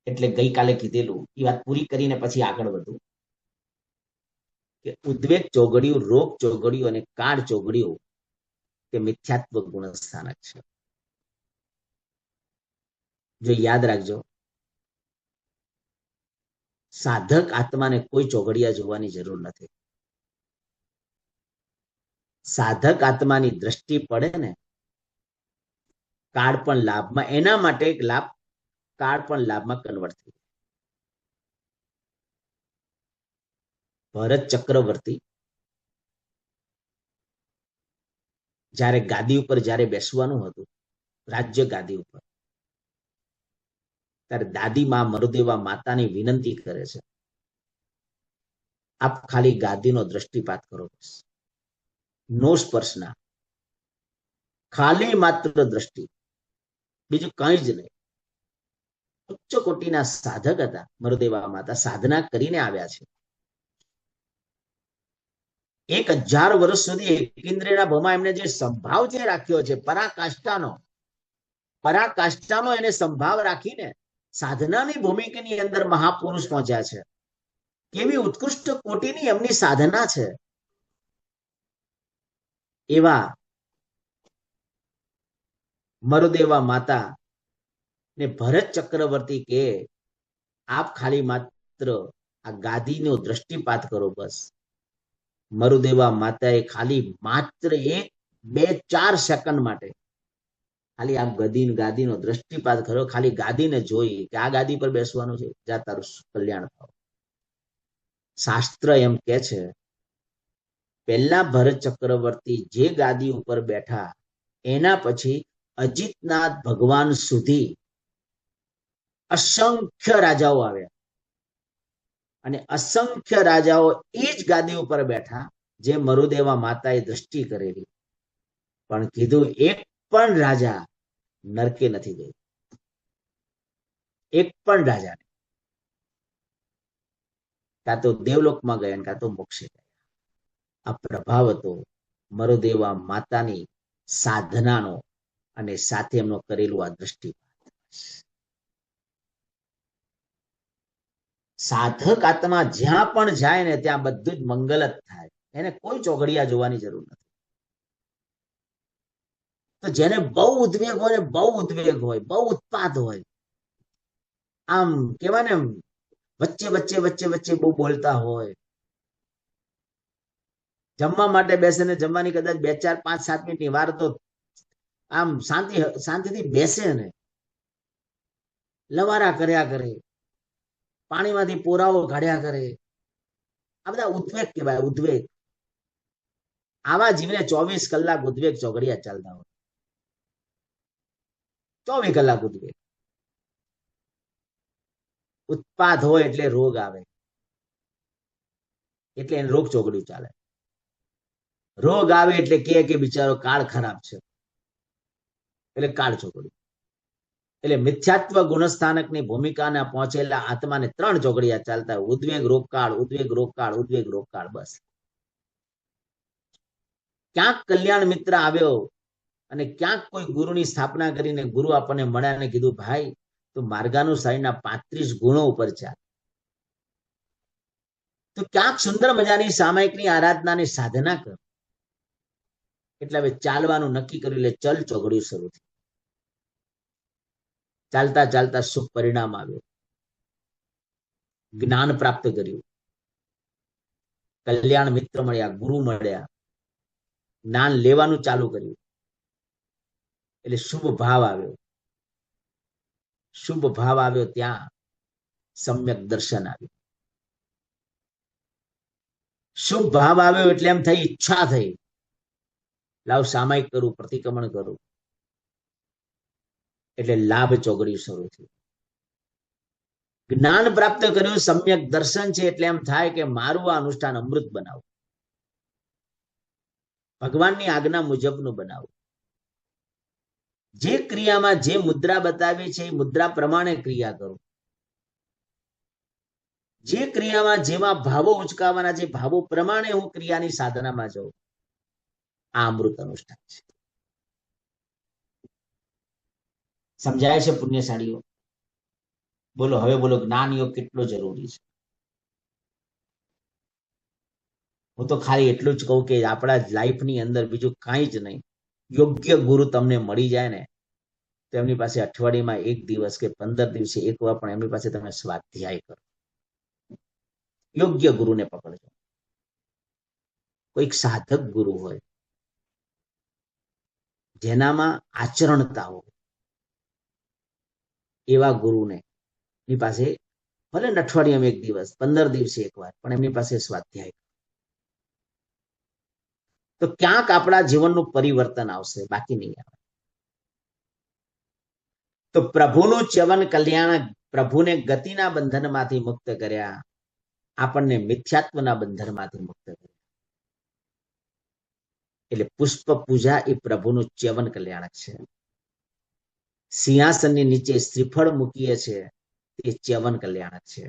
એટલે ગઈકાલે કીધેલું એ વાત પૂરી કરીને પછી આગળ વધું કે ઉદ્વેગ ચોગડિયું, રોગ ચોગડિયું અને કાળ ચોગડિયું તે મિથ્યાત્વ ગુણ સ્થાનક છે. જો યાદ રાખજો, સાધક આત્માને કોઈ ચોગડિયા જોવાની જરૂર નથી. સાધક આત્માની દ્રષ્ટિ પડે ને, કાળ પણ લાભમાં, એના માટે એક લાભ, કાળ પણ લાભમાં કન્વર્ટ થઈ. ભરત ચક્રવર્તી જ્યારે ગાદી ઉપર જ્યારે બેસવાનું હતું, રાજ્ય ગાદી ઉપર, ત્યારે દાદી માં મરુદેવા માતાની વિનંતી કરે છે, આપ ખાલી ગાદીનો દ્રષ્ટિપાત કરો, બસ, નો સ્પર્શના, ખાલી માત્ર દ્રષ્ટિ, બીજું કઈ જ નહીં. ઉચ્ચ કોટીના સાધક હતા મરુદેવા માતા, સાધના કરીને આવ્યા છે. 1000 વર્ષ સુધી એકેન્દ્રના ભાવમાં એમને જે સંભાવ જે રાખ્યો છે, પરાકાષ્ઠાનો એને સંભાવ રાખીને સાધનાની ભૂમિકાની અંદર મહાપુરુષ પહોંચ્યા છે. કેવી ઉત્કૃષ્ટ કોટીની એમની સાધના છે. એવા મરુદેવા માતા ને ભરત ચક્રવર્તી કે આપ ખાલી માત્ર આ ગાદીનો દ્રષ્ટિપાત કરો, બસ. મરુદેવા માતાએ ખાલી માત્ર 1-2-4 સેકન્ડ માટે ખાલી આપ ગાદીનો દ્રષ્ટિપાત કરો, ખાલી ગાદીને જોઈ કે આ ગાદી પર બેસવાનું છે, જા તારું કલ્યાણ થાવ. શાસ્ત્ર એમ કે છે, પહેલા ભરત ચક્રવર્તી જે ગાદી ઉપર બેઠા, એના પછી અજીતનાથ ભગવાન સુધી અસંખ્ય રાજાઓ આવ્યા, અને અસંખ્ય રાજાઓ એ જ ગાદી ઉપર બેઠા જે મરુદેવા માતાએ દ્રષ્ટિ કરેલી, પણ કીધું એક પણ રાજા નરકે નથી ગયું, એક પણ રાજા, કાં તો દેવલોકમાં ગયા, કાં તો મોક્ષે ગયા. આ પ્રભાવ હતો મરુદેવા માતાની સાધનાનો, અને સાથે એમનો કરેલું આ દ્રષ્ટિપાત. સાધક આત્મા જ્યાં પણ જાય ને ત્યાં બધું જ મંગલ જ થાય, એને કોઈ ચોઘડિયા જોવાની જરૂર નથી. તો જેને બહુ ઉદ્વેગ હોય, બહુ ઉદ્વેગ હોય, બહુ ઉત્પાદ હોય, આમ કેવાય ને વચ્ચે વચ્ચે વચ્ચે વચ્ચે બહુ બોલતા હોય, જમવા માટે બેસે ને જમવાની કદાચ 2, 4, 5, 7 મિનિટની વાર તો આમ શાંતિથી બેસે ને લવારા કર્યા કરે, પાણીમાંથી પોરાઓ કાઢ્યા કરે, આ બધા ઉદ્વેગ કહેવાય, ઉદ્વેગ. આવા જીવને 24 કલાક ઉદ્વેગ ચોઘડિયા ચાલતા હોય, 24 કલાક ઉદ્વેગ. ઉત્પાદ હોય એટલે રોગ આવે, એટલે એને રોગ ચોઘડિયું ચાલે. રોગ આવે એટલે કે બિચારો કાળ ખરાબ છે, એટલે કાળ ચોઘડિયું. એટલે મિથ્યાત્વ ગુણસ્થાનકની ભૂમિકાના પહોંચેલા આત્માને 3 ચોઘડિયા ચાલતા હોય, ઉદ્વેગ રોગકાળ, ઉદ્વેગ રોગકાળ, ઉદ્વેગ રોગકાળ. બસ ક્યાંક કલ્યાણ મિત્ર આવ્યો અને ક્યાંક કોઈ ગુરુની સ્થાપના કરીને ગુરુ આપણને મળ્યા અને કીધું, ભાઈ તું માર્ગાનુસારીના 35 ગુણો ઉપર ચાલ. તો ક્યાંક સુંદર મજાની સામાયિકની આરાધનાની સાધના કર. એટલે હવે ચાલવાનું નક્કી કર્યું, એટલે ચલ ચોઘડિયું શરૂ થયું. ચાલતા ચાલતા શુભ પરિણામ આવ્યું, જ્ઞાન પ્રાપ્ત કર્યું, કલ્યાણ મિત્ર મળ્યા, ગુરુ મળ્યા, જ્ઞાન લેવાનું ચાલુ કર્યું, એટલે શુભ ભાવ આવ્યો. શુભ ભાવ આવ્યો ત્યાં સમ્યક દર્શન આવ્યું. શુભ ભાવ આવ્યો એટલે એમ થઈ, ઈચ્છા થઈ, લાવ સામાયિક કરું, પ્રતિક્રમણ કરું. એટલે લાભ ચોઘડિયું શરૂ થયું. જ્ઞાન પ્રાપ્ત કર્યું, સમ્યક દર્શન છે, એટલે એમ થાય કે મારું આ અનુષ્ઠાન અમૃત બનાવું, ભગવાનની આજ્ઞા મુજબનું બનાવું. જે ક્રિયામાં જે મુદ્રા બતાવી છે એ મુદ્રા પ્રમાણે ક્રિયા કરું. જે ક્રિયામાં જેવા ભાવો ઉચકાવાના છે ભાવો પ્રમાણે હું ક્રિયાની સાધનામાં જાઉં. આ અમૃત અનુષ્ઠાન છે. સમજાય છે પુણ્યશાળીઓ? બોલો હવે બોલો, જ્ઞાન યોગ કેટલો જરૂરી છે? હું તો ખાલી એટલું જ કહું કે આપણા લાઈફની અંદર બીજું કાંઈ જ નહીં. યોગ્ય ગુરુ તમને મળી જાય ને તો એમની પાસે અઠવાડિયામાં 1 દિવસ કે 15 દિવસે એક વાર પણ એમની પાસે તમે સ્વાધ્યાય કરો. યોગ્ય ગુરુને પકડજો. કોઈક સાધક ગુરુ હોય જેનામાં આચરણતા હોય, એવા ગુરુને ની પાસે ભલે અઠવાડિયામાં 1 દિવસ, 15 દિવસે એક વાર પણ એમની પાસે સ્વાધ્યાય. તો ક્યાંક આપણા જીવનનું પરિવર્તન આવશે, બાકી નહીં આવે. તો પ્રભુનું ચ્યવન કલ્યાણ, પ્રભુને ગતિના બંધનમાંથી મુક્ત કર્યા, આપણને મિથ્યાત્વના બંધનમાંથી મુક્ત કર્યા. એટલે પુષ્પ પૂજા એ પ્રભુનું ચ્યવન કલ્યાણક છે. સિંહાસનની નીચે શ્રીફળ મૂકીએ છીએ તે ચ્યવન કલ્યાણક છે.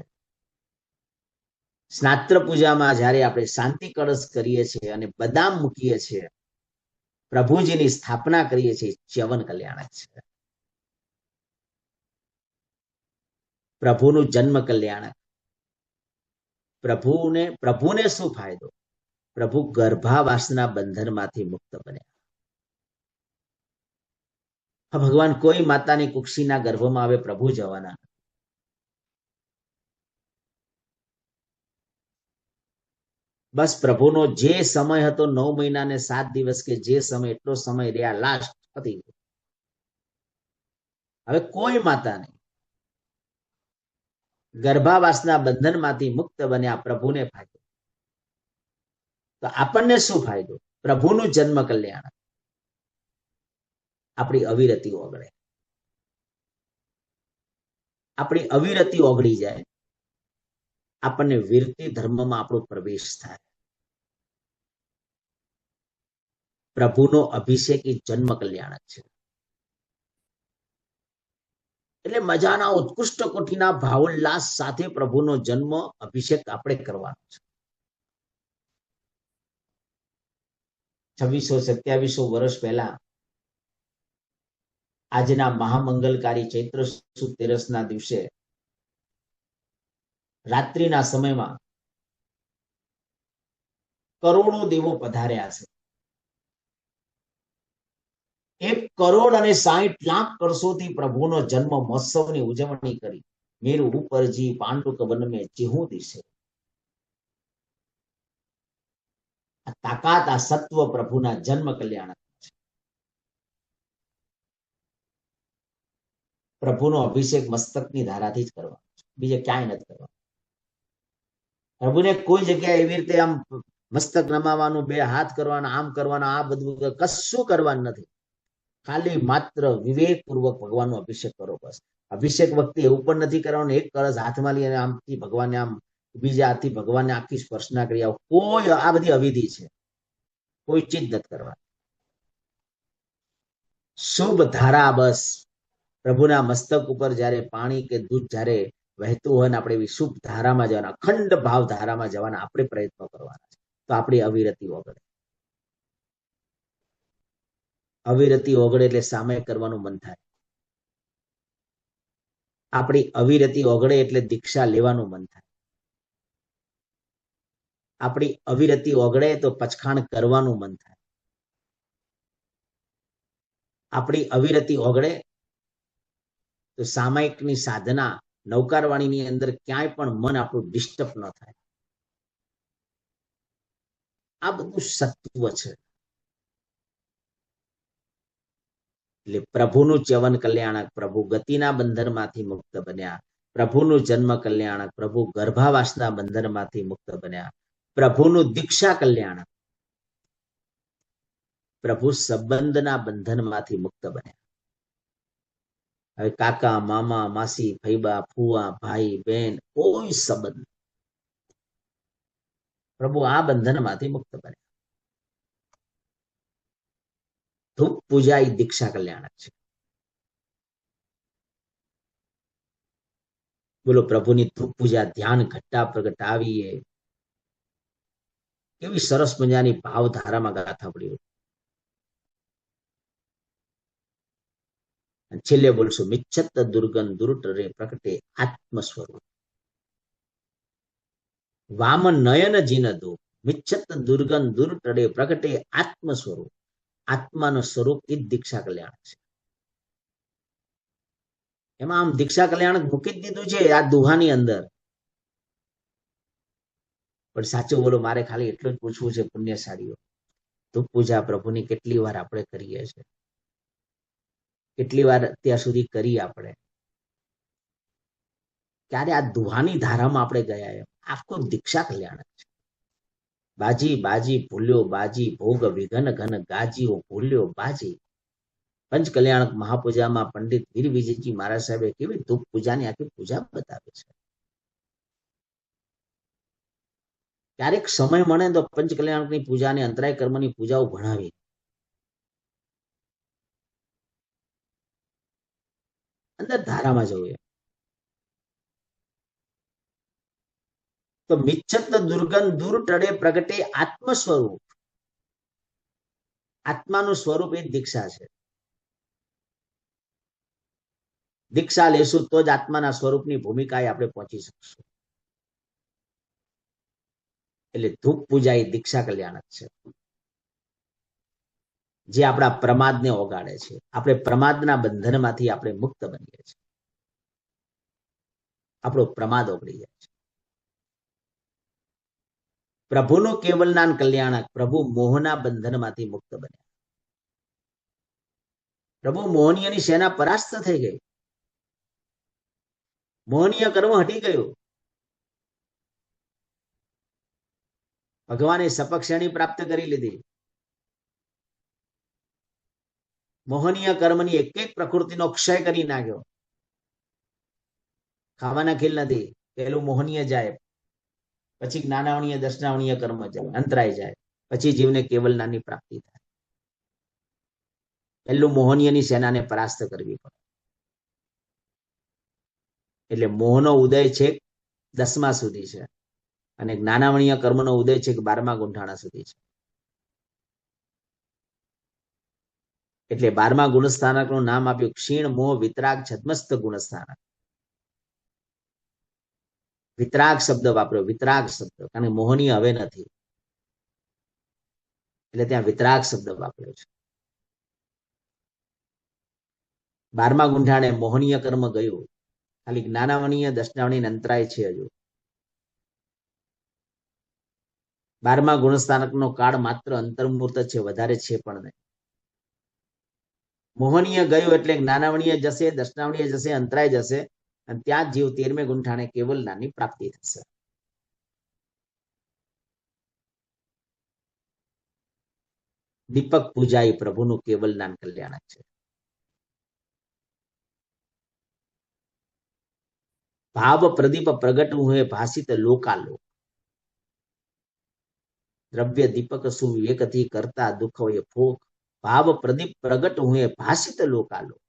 સ્નાત્ર પૂજામાં જ્યારે આપણે શાંતિ કળશ કરીએ છીએ અને બદામ મૂકીએ છીએ, પ્રભુજીની સ્થાપના કરીએ છીએ, ચ્યવન કલ્યાણક છે. પ્રભુનું જન્મ કલ્યાણક. પ્રભુને શું ફાયદો? પ્રભુ ગર્ભાવાસના બંધનમાંથી મુક્ત બન્યા. ભગવાન કોઈ માતાની કુક્ષીના ગર્ભમાં આવે, પ્રભુ જવાના. બસ પ્રભુનો જે સમય હતો 9 મહિના ને 7 દિવસ કે જે સમય, એટલો સમય રહ્યા, લાસ્ટ પતી ગયો. હવે કોઈ માતા નહીં. ગર્ભાવાસના બંધનમાંથી મુક્ત બન્યા, પ્રભુને ફાયદો. તો આપણને શું ફાયદો? પ્રભુનું જન્મ કલ્યાણ. આપણી અવિરતિ ઓગળે. આપણી અવિરતિ ઓગળી જાય, આપણને વિરતિ ધર્મમાં આપણો પ્રવેશ થાય. પ્રભુનો અભિષેક એ જન્મ કલ્યાણક છે. એટલે મજાના ઉત્કૃષ્ટ કોટીના ભાવોલ્લાસ સાથે પ્રભુનો જન્મ અભિષેક આપણે કરવાનો છે. 2600-2700 વર્ષ પહેલા આજના મહામંગલકારી ચૈત્ર સુદ તેરસના દિવસે રાત્રિના સમયમાં કરોડો દેવો પધાર્યા છે. એક કરોડ અને 60 લાખ વર્ષોથી પ્રભુનો જન્મ મહોત્સવની ઉજવણી કરી. મેરુ ઉપરજી પાંડુક વન મેં ચિહુ દિશે. આ તાકાત, આ સત્વ પ્રભુના જન્મ કલ્યાણક છે. પ્રભુનો અભિષેક મસ્તકની ધારાથી જ કરવાનો છે, બીજે ક્યાંય નથી કરવાનો. પ્રભુને કોઈ જગ્યાએ એવી રીતે આમ મસ્તક નમાવાનું, બે હાથ કરવાના, આમ કરવાના, આ બધું કશું કરવાનું નથી. ખાલી માત્ર વિવેક પૂર્વક ભગવાનનો અભિષેક કરો બસ. અભિષેક વખતે એવું પણ નથી કરવાનું એક કળશ હાથમાં લઈને આમથી ભગવાનને આમ બીજા હાથથી ભગવાનને આખી સ્પર્શના કરી આવો. કોઈ આ બધી અવિધિ છે, કોઈ ચીજ નથી કરવા. શુભ ધારા બસ પ્રભુના મસ્તક ઉપર જયારે પાણી કે દૂધ જયારે વહેતું હોય ને આપણે એવી શુભ ધારામાં જવાના, અખંડ ભાવ ધારામાં જવાના આપણે પ્રયત્નો કરવાના છે. તો આપણી અવિરતિ ઓગળે. અવિરતિ ઓગળે એટલે સામે કરવાનું મન થાય. આપણી અવિરતિ ઓગળે એટલે દીક્ષા લેવાનું મન થાય. આપણી અવિરતિ ઓગળે તો પચખાણ કરવાનું મન થાય. આપણી અવિરતિ ઓગળે તો સામાયિકની સાધના, નૌકારવાણીની અંદર ક્યાંય પણ મન આપણું ડિસ્ટર્બ ન થાય. આ બધું સત્વ છે. એટલે પ્રભુનું ચ્યવન કલ્યાણક, પ્રભુ ગતિના બંધનમાંથી મુક્ત બન્યા. પ્રભુનું જન્મ કલ્યાણક, પ્રભુ ગર્ભાવાસના બંધનમાંથી મુક્ત બન્યા. પ્રભુનું દીક્ષા કલ્યાણક, પ્રભુ સંબંધના બંધનમાંથી મુક્ત બન્યા. હવે કાકા, મામા, માસી, ફૈબા, ફુવા, ભાઈ, બહેન, કોઈ સંબંધ, પ્રભુ આ બંધનમાંથી મુક્ત બન્યા. ધૂપ પૂજા એ દીક્ષા કલ્યાણક છે. બોલો, પ્રભુની ધૂપ પૂજા, ધ્યાન ઘટ્ટા પ્રગટાવીએ, કેવી સરસ મજાની ભાવધારામાં ગાથા પડી. છેલ્લે બોલશું, મિચ્છત દુર્ગન દુર્ટરે પ્રકટે આત્મ સ્વરૂપ. વામ નયન જીન દો, મિચ્છત દુર્ગન દુર્ટરે પ્રકટે આત્મ સ્વરૂપ. આત્માનું સ્વરૂપ એ દીક્ષા કલ્યાણક છે. એમાં આમ દીક્ષા કલ્યાણક મૂકી જ દીધું છે આ દુહાની અંદર. પણ સાચું બોલો, મારે ખાલી એટલું જ પૂછવું છે, પુણ્યશાળીઓ, ધૂપ પૂજા પ્રભુની કેટલી વાર આપણે કરીએ છીએ? કેટલી વાર અત્યાર સુધી કરી આપણે? ક્યારે આ દુહાની ધારામાં આપણે ગયા? એમ આખું દીક્ષા કલ્યાણક છે. બાજી બાજી ભૂલ્યો બાજી, ભોગ વિઘન ઘન ગાજીઓ ભૂલ્યો બાજી. પંચ કલ્યાણક મહાપૂજામાં પંડિત વીર વિજયજી મહારાજ સાહેબે કેવી ધૂપ પૂજાની આખી પૂજા બતાવી છે. ક્યારેક સમય મળે તો પંચ કલ્યાણકની પૂજાને, અંતરાય કર્મની પૂજાઓ ભણાવી. અંદર ધારામાં જવું. તો મિચ્છત દુર્ગન દૂર ટળે પ્રગટે આત્મ સ્વરૂપ. આત્માનું સ્વરૂપ એ દીક્ષા છે. દીક્ષા લેશું તો જ આત્માના સ્વરૂપની ભૂમિકાએ આપણે પહોંચી શકશું. એટલે ધૂપ પૂજા એ દીક્ષા કલ્યાણક છે, જે આપણા પ્રમાદને ઓગાળે છે. આપણે પ્રમાદના બંધનમાંથી આપણે મુક્ત બનીએ છીએ. આપણો પ્રમાદ ઓગળી જાય છે. પ્રભુનું કેવલ નામ કલ્યાણક, પ્રભુ મોહના બંધનમાંથી મુક્ત બન્યા. પ્રભુ મોહનીયની સેના પરાસ્ત થઈ ગઈ. મોહનીય કર્મ હટી ગયું. ભગવાને સપક્ષણી પ્રાપ્ત કરી લીધી. મોહનીય કર્મની એક એક પ્રકૃતિનો ક્ષય કરી નાખ્યો. ખાવાના ખીલ નથી, પેલું મોહનીય જાય, પછી જ્ઞાનાવણીય દર્શનાવણીય કર્મ જાય, અંતરાય જાય, પછી જીવને કેવલ નાની પ્રાપ્તિ થાય. પેલું મોહનીયની સેનાને પરાસ્ત કરવી પડે. એટલે મોહનો ઉદય છે 10મા સુધી છે, અને જ્ઞાનાવણીય કર્મનો ઉદય છે 12મા ગુંઠાણા સુધી છે. એટલે 12મા ગુણસ્થાનકનું નામ આપ્યું ક્ષીણ મોહ વિતરાગ છદ્મસ્ત ગુણસ્થાનક. વિતરાગ શબ્દ વાપર્યો, વિતરાગ શબ્દ, કારણ કે મોહનીય હવે નથી, એટલે ત્યાં વિતરાગ શબ્દ વાપર્યો છે. 12મા ગુંઠાણે મોહનીય કર્મ ગયું, ખાલી જ્ઞાનાવણીય દર્શનાવણી અંતરાય છે. હજુ 12મા ગુણસ્થાનકનો કાળ માત્ર અંતર્મુહૂર્ત છે, વધારે છે પણ નહીં. મોહનીય ગયું એટલે જ્ઞાનાવણીય જશે, દર્શનાવણીય જશે, અંતરાય જશે, અને ત્યાં જીવ 13મે ગુંઠાણે કેવલ જ્ઞાનની પ્રાપ્તિ થશે. દીપક પૂજા એ પ્રભુનું કેવલ જ્ઞાન કલ્યાણક છે. ભાવ પ્રદીપ પ્રગટ હુએ ભાષિત લોકાલોક, દ્રવ્ય દીપક સુવિવેકથી કરતા દુઃખ હોય ફોક, ભાવ પ્રદીપ પ્રગટ હુએ ભાષિત લોકાલોક.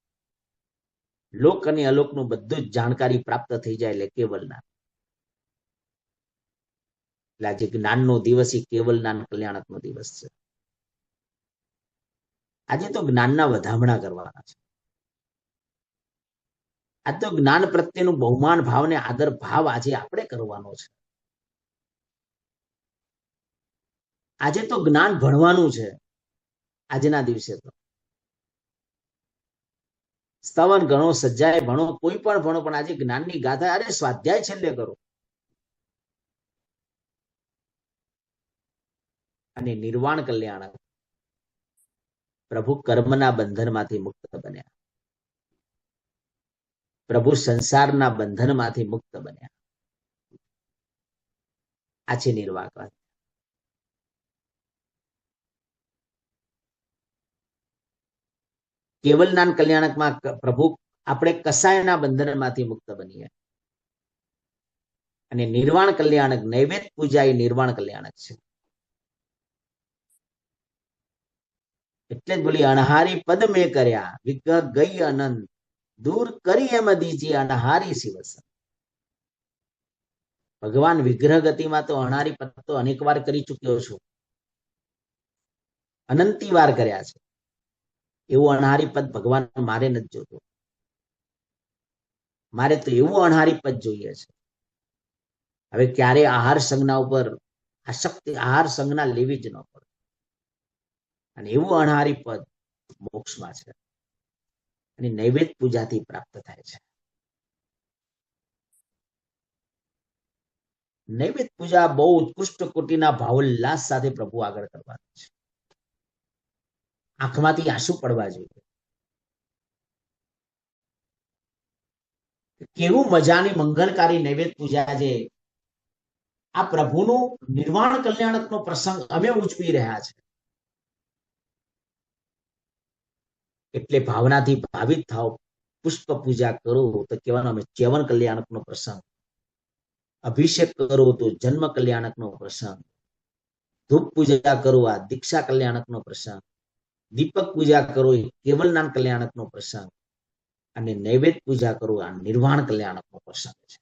લોક અને અલોકનું બધું જ જાણકારી પ્રાપ્ત થઈ જાય એટલે કેવલ જ્ઞાન. એટલે આજે જ્ઞાનનો દિવસ એ કેવલ જ્ઞાન કલ્યાણકનો દિવસ છે. આજે તો જ્ઞાનના વધામણા કરવાના છે. આ તો જ્ઞાન પ્રત્યેનું બહુમાન ભાવ ને આદર ભાવ આજે આપણે કરવાનો છે. આજે તો જ્ઞાન ભણવાનું છે. આજના દિવસે તો સ્તવન ગણો, સજ્જાય ભણો, કોઈ પણ ભણો, પણ આજે જ્ઞાનની ગાથા, અરે સ્વાધ્યાય છેલ્લે કરો. અને નિર્વાણ કલ્યાણક પ્રભુ કર્મના બંધનમાંથી મુક્ત બન્યા, પ્રભુ સંસારના બંધનમાંથી મુક્ત બન્યા. આ છે નિર્વાણ. કેવલ જ્ઞાન કલ્યાણકમાં પ્રભુ આપણે કસાયના બંધનમાંથી મુક્ત બનીએ. અને નિર્વાણ કલ્યાણક નૈવેદ્ય પૂજા એ નિર્વાણ કલ્યાણક છે. એટલે જ બોલી અણહારી પદ મેં કર્યા, વિગ્રહ ગઈ અનંત, દૂર કરી એમ દીજી અણહારી શિવસ. ભગવાન વિગ્રહ ગતિમાં તો અણહારી પદ તો અનેક વાર કરી ચુક્યો છું, અનંતી વાર કર્યા છે. એવું અણહારી પદ ભગવાન મારે નથી જોતું. મારે તો એવું અણહારી પદ જોઈએ છે. હવે ક્યારે આહાર સંજ્ઞા ઉપર આસક્તિ, આહાર સંજ્ઞા લેવી જ ન પડે. અને એવું અણહારી પદ મોક્ષમાં છે, અને નૈવેદ્ય પૂજાથી પ્રાપ્ત થાય છે. નૈવેદ્ય પૂજા બહુ ઉત્કૃષ્ટ કોટીના ભાવોલ્લાસ સાથે પ્રભુ આગળ કરવાની છે. આંખમાંથી આંસુ પડવા જોઈએ. કેવું મજાની મંગલકારી નૈવેદ્ય પૂજા છે. આ પ્રભુનું નિર્વાણ કલ્યાણકનો પ્રસંગ અમે ઉજવી રહ્યા છે. એટલે ભાવનાથી ભાવિત થાવ, પુષ્પ પૂજા કરો તો કહેવાનું અમે ચ્યવન કલ્યાણકનો પ્રસંગ, અભિષેક કરો તો જન્મ કલ્યાણકનો પ્રસંગ, ધૂપ પૂજા કરો આ દીક્ષા કલ્યાણકનો પ્રસંગ, દીપક પૂજા કરો એ કેવલ જ્ઞાન કલ્યાણકનો પ્રસંગ, અને નૈવેદ્ય પૂજા કરો આ નિર્વાણ કલ્યાણકનો પ્રસંગ છે.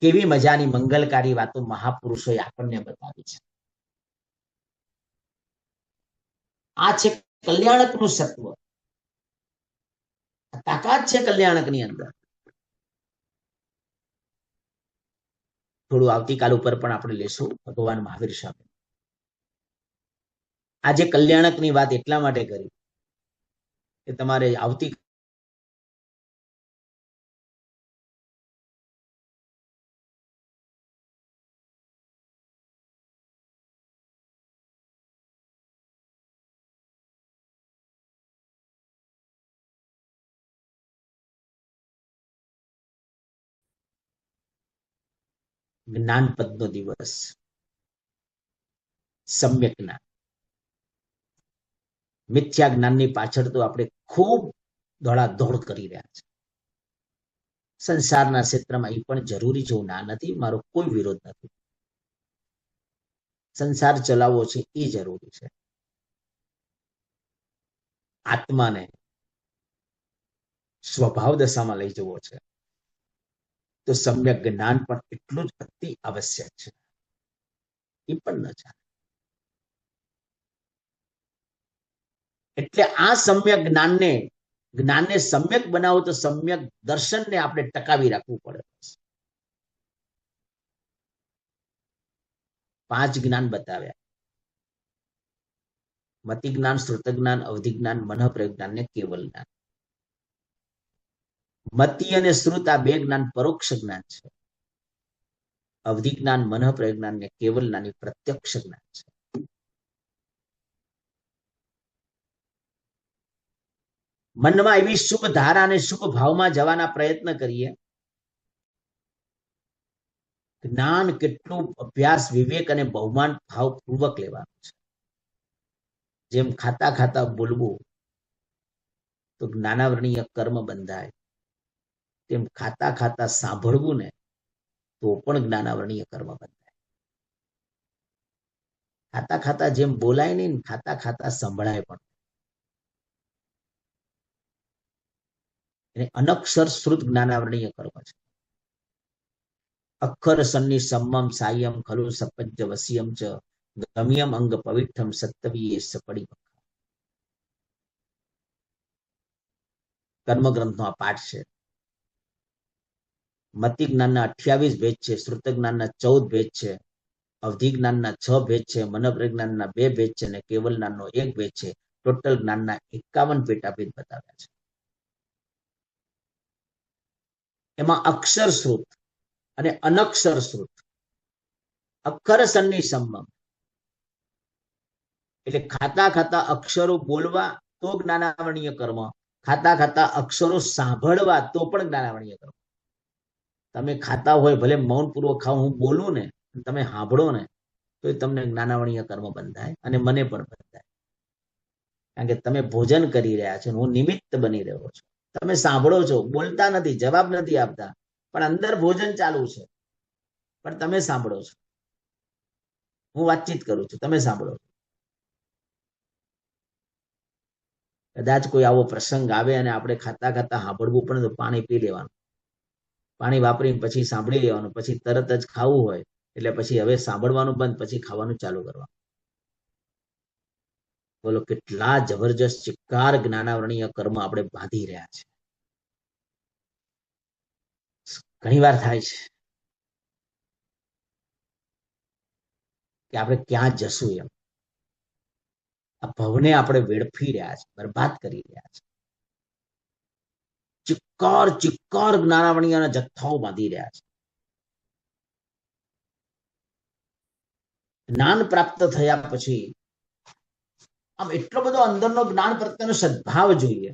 કેવી મજાની મંગલકારી વાતો મહાપુરુષોએ આપણને બતાવી છે. આ છે કલ્યાણકનું સત્વ, તાકાત છે કલ્યાણકની અંદર. થોડું આવતીકાલ ઉપર પણ આપણે લેશું ભગવાન મહાવીર સ્વામી. આજે કલ્યાણકની વાત એટલા માટે કરી કે તમારે આવતી જ્ઞાનપદનો દિવસ, સમ્યક જ્ઞાન. મિથ્યા જ્ઞાનની પાછળ તો આપણે ખૂબ દોડાદોડ કરી રહ્યા છે. સંસારના ક્ષેત્રમાં એ પણ જરૂરી છે, ના નથી, મારો કોઈ વિરોધ નથી. સંસાર ચલાવવો છે એ જરૂરી છે. આત્માને સ્વભાવ દશામાં લઈ જવો છે તો સમ્યક જ્ઞાન પણ એટલું જ અતિ આવશ્યક છે. એ પણ ન ચાલે. એટલે આ સમ્યક જ્ઞાનને સમ્યક બનાવો તો સમ્યક દર્શનને આપણે ટકાવી રાખવું પડે. 5 જ્ઞાન બતાવ્યા. મતિ જ્ઞાન, શ્રુત જ્ઞાન, અવધિ જ્ઞાન, મનઃ પ્રજ્ઞાન ને કેવલ જ્ઞાન. મતિ અને શ્રુત આ બે જ્ઞાન પરોક્ષ જ્ઞાન છે. અવધિ જ્ઞાન, મનઃ પ્રજ્ઞાન ને કેવલ જ્ઞાન એ પ્રત્યક્ષ જ્ઞાન છે. મનમાં એવી શુભ ધારા અને શુભ ભાવમાં જવાના પ્રયત્ન કરીએ. જ્ઞાન કેટલું અભ્યાસ, વિવેક અને બહુમાન ભાવપૂર્વક લેવાનું છે. જેમ ખાતા ખાતા બોલવું તો જ્ઞાનાવરણીય કર્મ બંધાય, તેમ ખાતા ખાતા સાંભળવું ને તો પણ જ્ઞાનાવરણીય કર્મ બંધાય. ખાતા ખાતા જેમ બોલાય નહીં, ખાતા ખાતા સંભળાય પણ. અનક્ષર શ્રુત જ્ઞાનાવરણીય કર્મ છે. અક્ષર સન્નિ સમ્મમ સાયમ ખલુ સપંચ વસિયમ ચ ગમ્યમ અંગ પવિત્રમ સત્તવીએ સપડી. કર્મગ્રંથનો આ પાઠ છે. મતિ જ્ઞાનના 28 ભેદ છે, શ્રુત જ્ઞાનના 14 ભેદ છે, અવધિ જ્ઞાનના 6 ભેદ છે, મન પ્રજ્ઞાનના 2 ભેદ છે અને કેવલ જ્ઞાનનો 1 ભેદ છે. ટોટલ જ્ઞાનના 51 પેટાભેદ બતાવ્યા છે. એમાં અક્ષર શ્રુત અને અનક્ષર શ્રુત, અક્ષર સન્નિ સમ્મમ એટલે ખાતા ખાતા અક્ષરો બોલવા તો જ્ઞાનાવરણીય કર્મ, ખાતા ખાતા અક્ષરો સાંભળવા તો પણ જ્ઞાનાવરણીય કર્મ. તમે ખાતા હોય, ભલે મૌનપૂર્વક ખાઓ, હું બોલું ને તમે સાંભળો ને તો તમને જ્ઞાનાવરણીય કર્મ બંધાય અને મને પણ બંધાય. કારણ કે તમે ભોજન કરી રહ્યા છો, હું નિમિત્ત બની રહ્યો છું. તમે સાંભળો છો, બોલતા નથી, જવાબ નથી આપતા, પણ અંદર ભોજન ચાલુ છે, પણ તમે સાંભળો છો. હું વાતચીત કરું છું, તમે સાંભળો છો. કદાચ કોઈ આવો પ્રસંગ આવે અને આપણે ખાતા ખાતા સાંભળવું પડે તો પાણી પી લેવાનું, પાણી વાપરીને પછી સાંભળી લેવાનું, પછી તરત જ ખાવું હોય એટલે પછી હવે સાંભળવાનું બંધ, પછી ખાવાનું ચાલુ કરવાનું. બોલો કેટલા જબરજસ્ત ચિક્કાર જ્ઞાનાવરણીય કર્મ આપણે બાંધી રહ્યા છે. ઘણી વાર થાય છે કે આપણે ક્યાં જશું એમ. આ ભવને આપણે વેડફી રહ્યા છે, બરબાદ કરી રહ્યા છે. ચિક્કાર ચિક્કાર જ્ઞાનાવરણીયના જથ્થાઓ બાંધી રહ્યા છે. જ્ઞાન પ્રાપ્ત થયા પછી આમ એટલો બધો અંદરનો જ્ઞાન પ્રત્યેનો સદભાવ જોઈએ.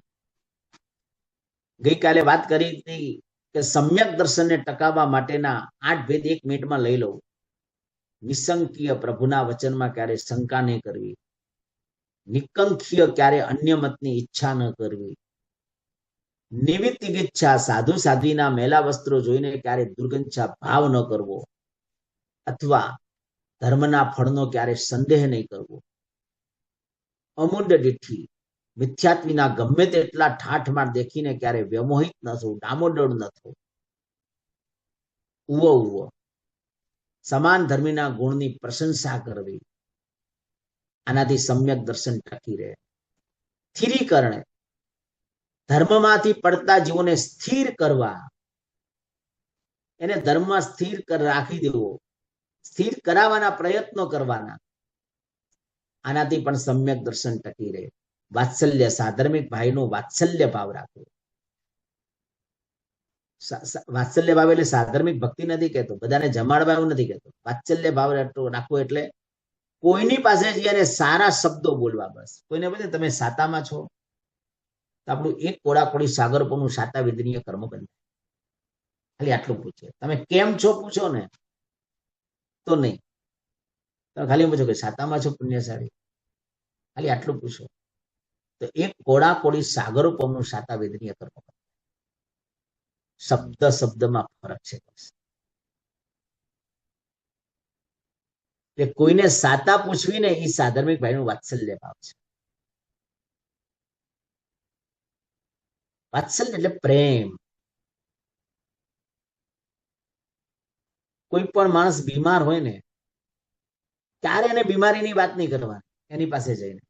ગઈકાલે વાત કરી હતી કે સમ્યક દર્શનને ટકાવવા માટેના 8 ભેદ 1 મિનિટમાં લઈ લઉં. નિસંકીય પ્રભુના વચનમાં ક્યારે શંકા નહીં કરવી, નિકંખીય ક્યારે અન્ય મતની ઈચ્છા ન કરવી, નિમિત્તિગીચ્છા સાધુ સાધ્વીના મેલા વસ્ત્રો જોઈને ક્યારે દુર્ગંછા ભાવ ન કરવો, અથવા ધર્મના ફળનો ક્યારે સંદેહ નહીં કરવો, અમૂલ્ય દીઠી મિથ્યાત્વીના ગમે તેટલા ઠાઠમાર દેખીને ક્યારે વ્યમોહિત ન થવું, ડામોડોળ ન થવું, ઉવો ઉવો સમાન ધર્મીના ગુણની પ્રશંસા કરવી. આનાથી સમ્યક દર્શન ટકી રહે. સ્થિરીકરણે ધર્મમાંથી પડતા જીવોને સ્થિર કરવા, એને ધર્મમાં સ્થિર રાખી દેવો, સ્થિર કરાવવાના પ્રયત્નો કરવાના. આનાથી પણ સમ્યક દર્શન ટકી રહે. વાત્સલ્ય, સાધર્મિક ભાઈનો વાત્સલ્ય ભાવ રાખવો. વાત્સલ્ય ભાવ એટલે સાધર્મિક ભક્તિ નથી કહેતો, બધાને જમાડવા એવું નથી કહેતો. વાત્સલ્ય ભાવ રાખવો એટલે કોઈની પાસે જઈને સારા શબ્દો બોલવા. બસ કોઈને પૂછે તમે સાતામાં છો તો આપણું એક કોડાકોડી સાગર પરનું સાતા વિદનીય કર્મ બંધાય. ખાલી આટલું પૂછે. તમે કેમ છો પૂછો ને તો નહીં, તમે ખાલી પૂછો કે સાતામાં છો પુણ્યશાળી, ખાલી આટલું પૂછો તો એક કોડાકોડી સાગરો પરનું સાતા વિદનીય કર્મ. શબ્દ શબ્દમાં ફરક છે. એટલે કોઈને સાતા પૂછવી ને એ સાધર્મિક ભાઈનું વાત્સલ્ય ભાવ છે. વાત્સલ્ય એટલે પ્રેમ. કોઈ પણ માણસ બીમાર હોય ને ત્યારે એને બીમારીની વાત નહીં કરવાની. એની પાસે જઈને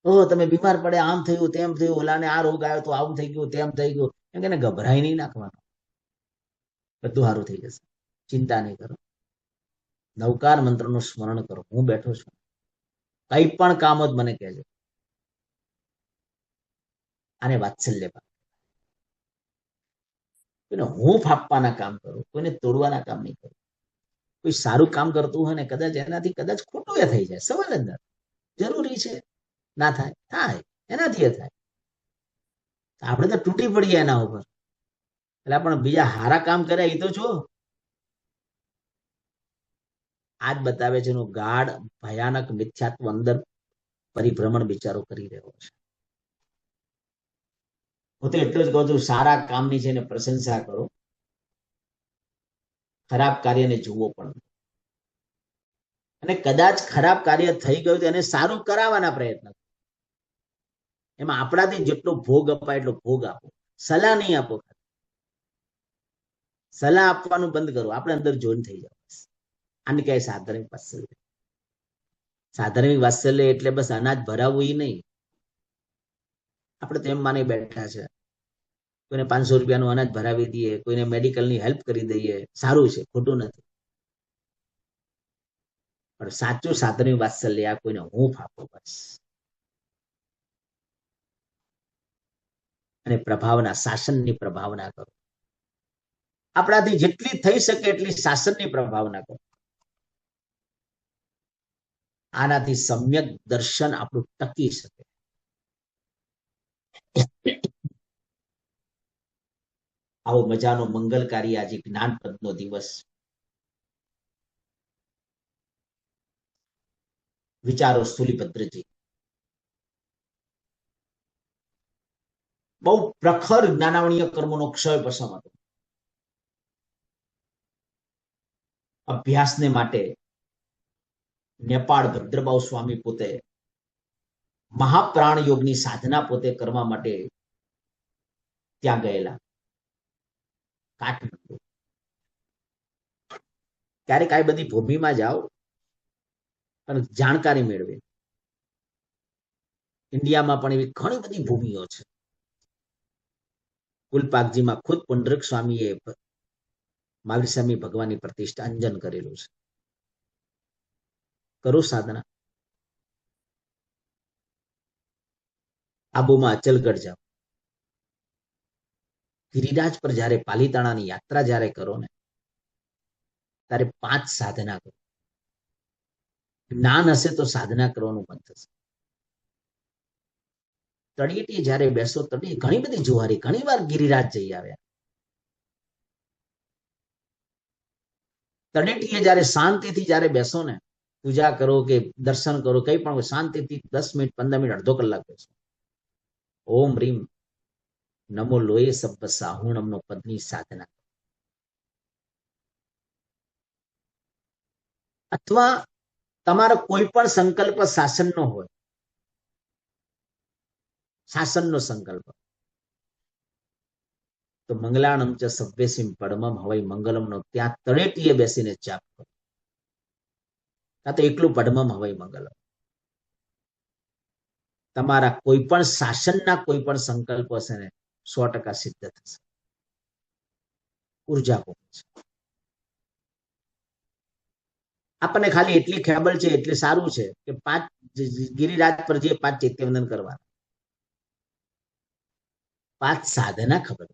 ઓહ તમે બીમાર પડે, આમ થયું તેમ થયું, ઓલાને આ રોગ આવ્યો તો આવું થઈ ગયું તેમ થઈ ગયું, એમ કે ગભરાઈ નહીં નાખવાનું. બધું સારું થઈ જશે, ચિંતા નહીં કરો. નવકાર મંત્રનું સ્મરણ કરો, હું બેઠો છું. કઈ પણ કામ જ મને કહેજો. આને વાત્સલ્ય ભાવ. કોઈને હૂંફ આપવાના કામ કરું, કોઈને તોડવાના કામ નહીં કરું. કોઈ સારું કામ કરતું હોય ને કદાચ એનાથી કદાચ ખોટું એ થઈ જાય, સવાલ જ નથી. જરૂરી છે ના થાય, થાય એનાથી થાય. આપણે તો તૂટી પડીએ એના ઉપર. એટલે પણ બીજા હારા કામ કરે એ તો જો. આજ બતાવે છે એનું ગાઢ ભયાનક મિથ્યાત્વ અંદર પરિભ્રમણ બિચારો કરી રહ્યો છે. હું તો એટલું જ કહું છું, સારા કામની છે એને પ્રશંસા કરો, ખરાબ કાર્યને જુઓ પણ. અને કદાચ ખરાબ કાર્ય થઈ ગયું તો એને સારું કરાવવાના પ્રયત્ન. એમાં આપણાથી જેટલો ભોગ અપાય એટલો ભોગ આપો, સલાહ નહીં આપો. સલાહ આપવાનું બંધ કરો, આપણે અંદર જોઈન થઈ જાવ. આને કહેવાય સાધર્મિક વાત્સલ્ય. સાધર્મિક વાત્સલ્ય એટલે બસ અનાજ ભરાવવું એ નહીં. આપણે તો એમ માની બેઠા છે, કોઈને 500 રૂપિયાનું અનાજ ભરાવી દઈએ, કોઈને મેડિકલની હેલ્પ કરી દઈએ, સારું છે, ખોટું નથી. પણ સાચું સાધર્મિક વાત્સલ્ય આ કોઈને હૂંફ આપો બસ. અને પ્રભાવના, શાસનની પ્રભાવના કરો. આપણાથી જેટલી થઈ શકે એટલી શાસનની પ્રભાવના કરો. આનાથી સમ્યક દર્શન આપણું ટકી શકે. આવો મજાનો મંગલકારી આજે જ્ઞાનપદનો દિવસ. વિચારો સ્થૂલીભદ્રજી. બહુ પ્રખર જ્ઞાનાવણીય કર્મોનો ક્ષય પસમ હતો. અભ્યાસને માટે નેપાળ ભદ્રબાહુ સ્વામી પોતે મહાપ્રાણ યોગની સાધના પોતે કરવા માટે ત્યાં ગયેલા કાઠમંડુ. ક્યારેક આ બધી ભૂમિમાં જાઓ અને જાણકારી મેળવે. ઇન્ડિયામાં પણ એવી ઘણી બધી ભૂમિઓ છે. કુલપાકજીમાં ખુદ પુંડરીક સ્વામીએ મહાવીર સ્વામી ભગવાનની પ્રતિષ્ઠા અંજન કરેલું છે. કરો સાધના. આબુમાં અચલગઢ જાઓ. ગિરિરાજ પર જયારે પાલીતાણાની યાત્રા જયારે કરો ને ત્યારે 5 સાધના કરો. જ્ઞાન હશે તો સાધના કરવાનું મન થશે. તળિયેટી જયારે બેસો, તળિયે ઘણી બધી જુહારી, ઘણી વાર ગિરિરાજ જઈ આવ્યા. તળેટીએ જયારે શાંતિથી જયારે બેસો ને, પૂજા કરો કે દર્શન કરો, કઈ પણ શાંતિથી 10 મિનિટ, 15 મિનિટ, અડધો કલાક બેસો. ઓમ રીમ નમો લોય સબ્બ સાહુણમનો પદની સાધના. અથવા તમારો કોઈ પણ સંકલ્પ શાસનનો હોય, શાસનનો સંકલ્પ, તો મંગલાણમ ચ સભ્યસિમ પડમમ હવઈ મંગલમનો ત્યાં તળેટીએ બેસીને જાપ કરો. કાં તો એકલું પડમમ હવઈ મંગલમ. તમારા કોઈ પણ શાસનના કોઈ પણ સંકલ્પ હશે ને 100% સિદ્ધ થશે. ઉર્જા પહોંચે. આપણને ખાલી એટલી ખબર છે, એટલે સારું છે કે 5 ગિરિરાજ પર જે 5 ચૈત્યવંદન કરવા, 5 સાધના ખબર.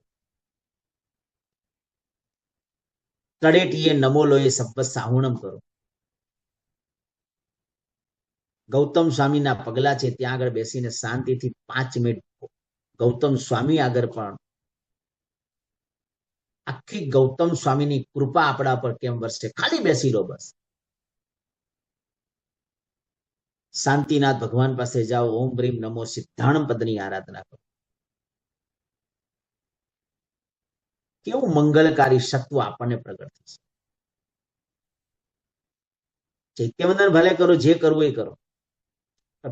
તળેટીએ નમો લોય સબ્બ સાહુણમ કરો. ગૌતમ સ્વામીના પગલા છે ત્યાં આગળ બેસીને શાંતિથી 5 મિનિટ ગૌતમ સ્વામી આગળ પણ આખી ગૌતમ સ્વામીની કૃપા આપણા પર કેમ વરસે, ખાલી બેસી રહો બસ. શાંતિનાથ ભગવાન પાસે જાઓ, ઓમ રીમ નમો સિદ્ધાણમ પદની આરાધના કરો. કેવું મંગલકારી સત્વ આપણને પ્રગટ થશે. ચૈત્યવંદન ભલે કરો, જે કરવું એ કરો,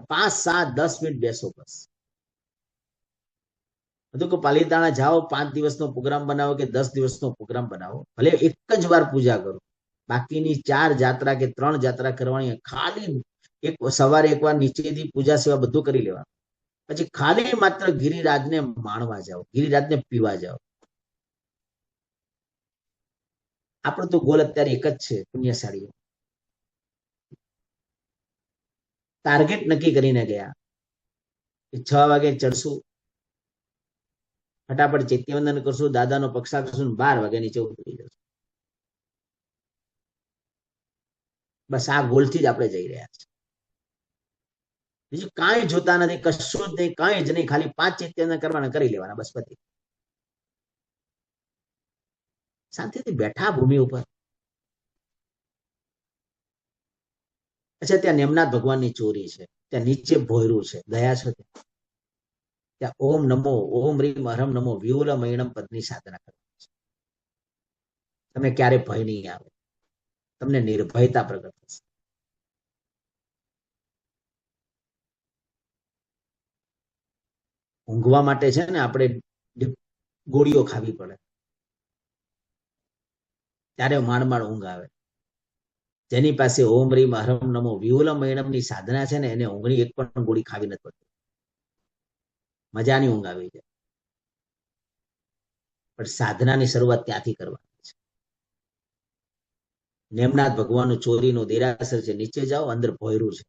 5, 7, 10 મિનિટ બેસો બસ. બધું કે પાલીતાણા જાઓ, 5 દિવસનો પ્રોગ્રામ બનાવો કે 10 દિવસનો પ્રોગ્રામ બનાવો, ભલે એક જ વાર પૂજા કરો. બાકીની 4 જાત્રા કે 3 જાત્રા કરવાની, ખાલી એક સવારે એકવાર નીચેથી પૂજા સેવા બધું કરી લેવાનું. પછી ખાલી માત્ર ગિરિરાજને માણવા જાઓ, ગિરિરાજને પીવા જાઓ. આપણો તો ગોલ અત્યારે એક જ છે, પુણ્યશાળીઓ. ટાર્ગેટ નક્કી કરીને ગયા કે 6 વાગે ચડશું, ફટાફટ ચૈત્યવંદન કરશું, દાદાનો પક્ષા કરશું, 12 વાગે નીચે ઉતરી જશું. બસ આ ગોલથી જ આપણે જઈ રહ્યા છીએ. બીજું કાંઈ જોતા નથી, કશું જ નહીં, કાંઈ જ નહીં, ખાલી 5 ચૈત્યવંદન કરવાના, કરી લેવાના, બસ પતી. શાંતિથી બેઠા ભૂમિ ઉપર. અચ્છા, ત્યાં નેમનાથ ભગવાનની ચોરી છે, ત્યાં નીચે ભોયરું છે, ગયા છો ત્યાં ઓમ નમો, ઓમ રીમ હરમ નમો વ્યુલ મૈણમ પદની સાધના કરવાની છે. તમને ક્યારે ભય નહીં આવે, તમને નિર્ભયતા પ્રગટ થશે. ઊંઘવા માટે છે ને આપણે ગોળીઓ ખાવી પડે, ત્યારે માંડ ઊંઘ આવે. જેની પાસે ઓમ રીમ હરમ નમો વ્યુલ મૈણમની સાધના છે ને, એને ઊંઘની એક પણ ગોળી ખાવી નથી પડતી, મજાની ઊંઘ આવી જાય. પણ સાધનાની શરૂઆત ત્યાંથી કરવાની છે. નેમનાથ ભગવાનનું ચોરીનું દેરાસર છે, નીચે જાઓ, અંદર ભોયરું છે,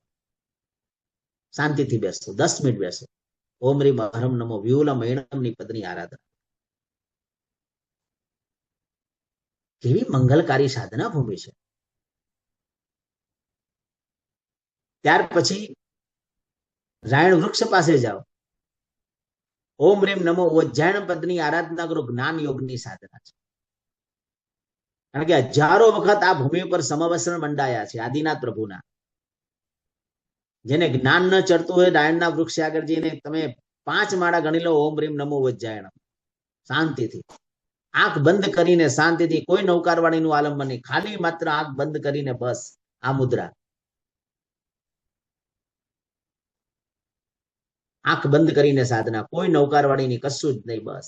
શાંતિથી બેસો, 10 મિનિટ બેસો, ઓમ રીમ હરમ નમો વ્યુલ મૈણમની પદની આરાધના. કેવી મંગલકારી સાધના ભૂમિ છે. ત્યાર પછી રાયણ વૃક્ષ પાસે જાઓ, ઓમ રેમ નમો વજ્જાયણ પદની આરાધના કરો, જ્ઞાન યોગની સાધના છે. કારણ કે હજારો વખત આ ભૂમિ પર સમવસરણ મંડાયા છે આદિનાથ પ્રભુના. જેને જ્ઞાન ન ચડતું હોય, રાયણના વૃક્ષ આગળ જઈને તમે 5 માળા ગણી લો, ઓમ રીમ નમો વજ્જાયણ, શાંતિથી આંખ બંધ કરીને, શાંતિથી, કોઈ નૌકારવાણીનું આલંબન નહીં, ખાલી માત્ર આંખ બંધ કરીને, બસ આ મુદ્રા, આંખ બંધ કરીને સાધના, કોઈ નૌકારવાળીની, કશું જ નહીં, બસ.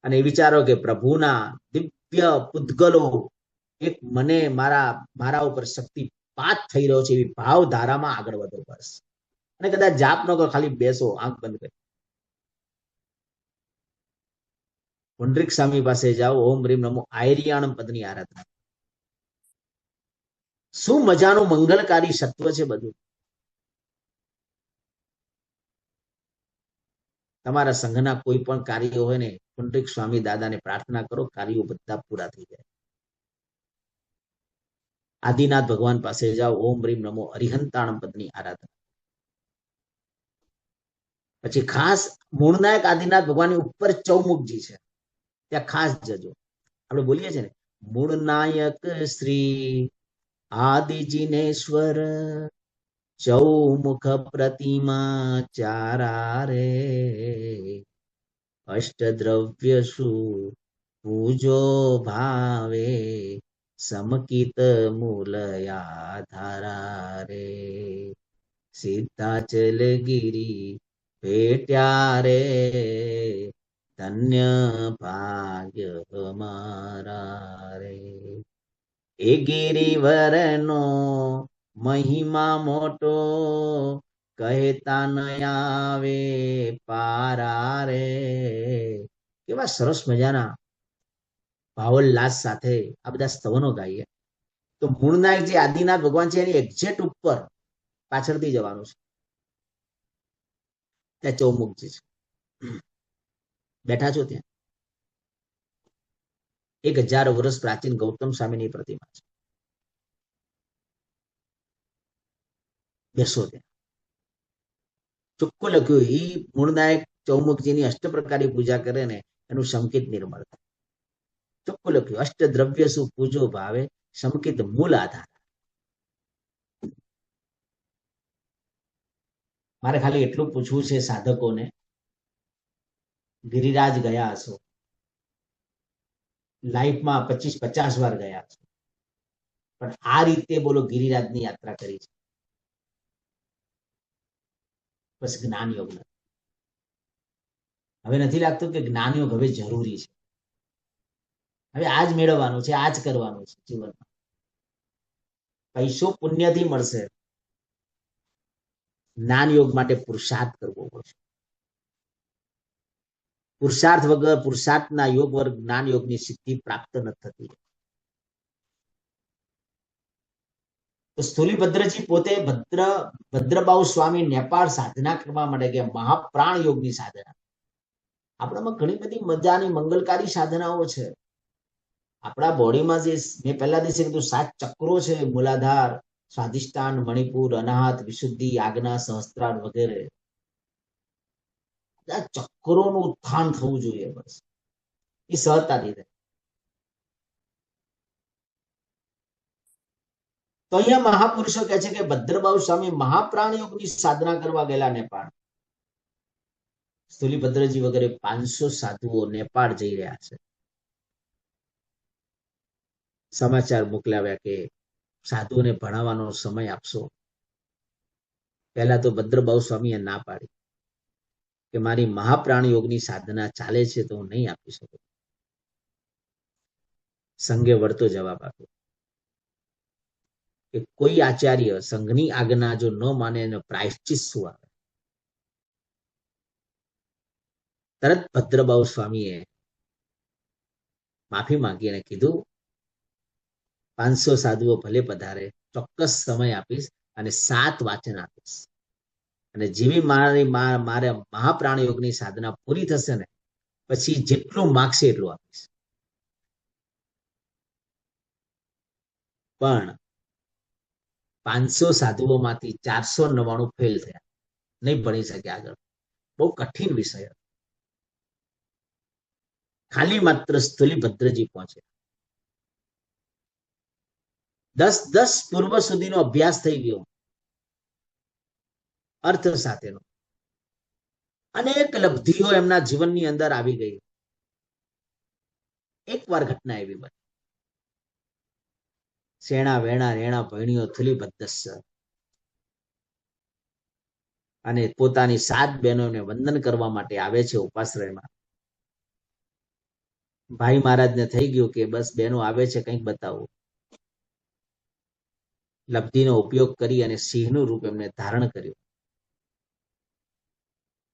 અને વિચારો કે પ્રભુના દિવ્ય પૂતગલો એક મને મારા ઉપર શક્તિપાત થઈ રહ્યો છે, એવી ભાવધારામાં આગળ વધો, બસ. અને કદાચ જાપ ન કરો, ખાલી બેસો, આંખ બંધ કરી. પુંડરીક સ્વામી પાસે જાઓ, ઓમ રીમ નમો આયરિયાણમ પદની આરાધના. શું મજાનું મંગલકારી સત્વ છે બધું. તમારા સંઘના કોઈ પણ કાર્યો હોય ને, પુંડરીક સ્વામી દાદાને પ્રાર્થના કરો, કાર્યો બધા પૂરા થઈ જાય. આદિનાથ ભગવાન પાસે જાઓ, ઓમ રીમ નમો અરિહંતાણમ પદની આરાધના. પછી ખાસ મૂળનાયક આદિનાથ ભગવાનની ઉપર ચૌમુખજી છે, ત્યાં ખાસ જજો. આપણે બોલીએ છીએ ને, મૂળનાયક શ્રી આદિજીનેશ્વર ચૌમુખ પ્રતિમા ચારા રે, અષ્ટદ્રવ્ય શું પૂજો ભાવે, સમકિત મૂલયા ધારા રે, સિદ્ધાચલ ગિરી ભેટ્યા રે, ધન્ય ભાગ્ય મારા રે. એ ગિરિવરનો મહિમા મોટો, કહેતા ન આવે પારા રે. કેવા સરસ મજાના ભાવોલ્લાસ સાથે આ બધા સ્તવનો ગાઈએ. તો મૂળનાયક જે આદિનાથ ભગવાન છે, એની એક્ઝેક્ટ ઉપર પાછળથી જવાનું છે, ત્યાં ચૌમુખજી છે, બેઠા છો ત્યાં. 1000 વર્ષ પ્રાચીન ગૌતમ સ્વામીની પ્રતિમા છે, બેસો ત્યાં. ચોખ્ખું લખ્યું, એ મૂળનાયક ચૌમુખજીની અષ્ટપ્રકારી પૂજા કરે ને, એનું સંકિત નિર્મળ થાય. ચોખ્ખું લખ્યું, અષ્ટદ્રવ્ય શું પૂજો ભાવે, સંકિત મૂળ આધાર. મારે ખાલી એટલું પૂછવું છે સાધકોને, ગિરિરાજ ગયા હશો, લાઈફમાં 25-50 વાર ગયા હશો, પણ આ રીતે બોલો ગિરિરાજની યાત્રા કરી છે, બસ જ્ઞાન યોગ નથી. હવે નથી લાગતું કે જ્ઞાન યોગ હવે જરૂરી છે, હવે આજ મેળવવાનું છે, આજ કરવાનું છે જીવનમાં. પૈસો પુણ્યથી મળશે, જ્ઞાન યોગ માટે પુરુષાર્થ કરવો પડશે. પુરુષાર્થ વગર, પુરુષાર્થના યોગ વગર જ્ઞાન યોગની સિદ્ધિ પ્રાપ્ત નથી થતી. તો સ્થુલીભદ્રજી પોતે ભદ્રબાહુ સ્વામી નેપાળ સાધના કરવા માટે ગયા, મહાપ્રાણ યોગની સાધના. આપણામાં ઘણી બધી મજાની મંગલકારી સાધનાઓ છે. આપણા બોડીમાં જે મેં પહેલા દિવસે કીધું 7 ચક્રો છે, મૂલાધાર, સ્વાધિષ્ઠાન, મણિપુર, અનાહત, વિશુદ્ધિ, આજ્ઞા, સહસ્ત્રાર વગેરે. આ ચક્રોનું ઉત્થાન થવું જોઈએ. બસ એ સહજતાથી થાય. તો અહીંયા મહાપુરુષો કહે છે કે ભદ્રબાહુ સ્વામી મહાપ્રાણ યોગની સાધના કરવા ગયેલા નેપાળ. સ્થુલીભદ્રજી વગેરે 500 સાધુઓ નેપાળ જઈ રહ્યા છે. સમાચાર મોકલાવ્યા કે સાધુઓને ભણાવવાનો સમય આપશો. પહેલા તો ભદ્રબાહુ સ્વામીએ ના પાડી કે મારી મહાપ્રાણ યોગની સાધના ચાલે છે તો હું નહીં આપી શકું. સંઘે વળતો જવાબ આપ્યો કે કોઈ આચાર્ય સંઘની આજ્ઞા જો ન માને એનો પ્રાયશ્ચિત શું આવે. તરત ભદ્રબાહુ સ્વામીએ માફી માંગી અને કીધું 500 સાધુઓ ભલે પધારે, ચોક્કસ સમય આપીશ અને 7 વાચન આપીશ. અને જેવી મારે મહાપ્રાણ યોગની સાધના પૂરી થશે ને પછી જેટલું માગશે એટલું આપીશ. પણ 500 સાધુઓમાંથી 499 ફેલ થયા, નહીં ભણી શક્યા આગળ. બહુ કઠિન વિષય હતો. ખાલી માત્ર સ્થુલીભદ્રજી પહોંચે. 10 પૂર્વ સુધીનો અભ્યાસ થઈ ગયો, અર્થ સાથેનો. અનેક લબ્ધિઓ એમના જીવનની અંદર આવી ગઈ. એકવાર ઘટના એવી બની, શેણા વેણા રેણા ભણ્યો થુલીભદ્રસ્સ, અને પોતાની 7 બહેનોને વંદન કરવા માટે આવે છે ઉપાશ્રયમાં. ભાઈ મહારાજને થઈ ગયું કે બસ બહેનો આવે છે, કંઈક બતાવવું. લબ્ધિનો ઉપયોગ કરી અને સિંહનું રૂપ એમને ધારણ કર્યું.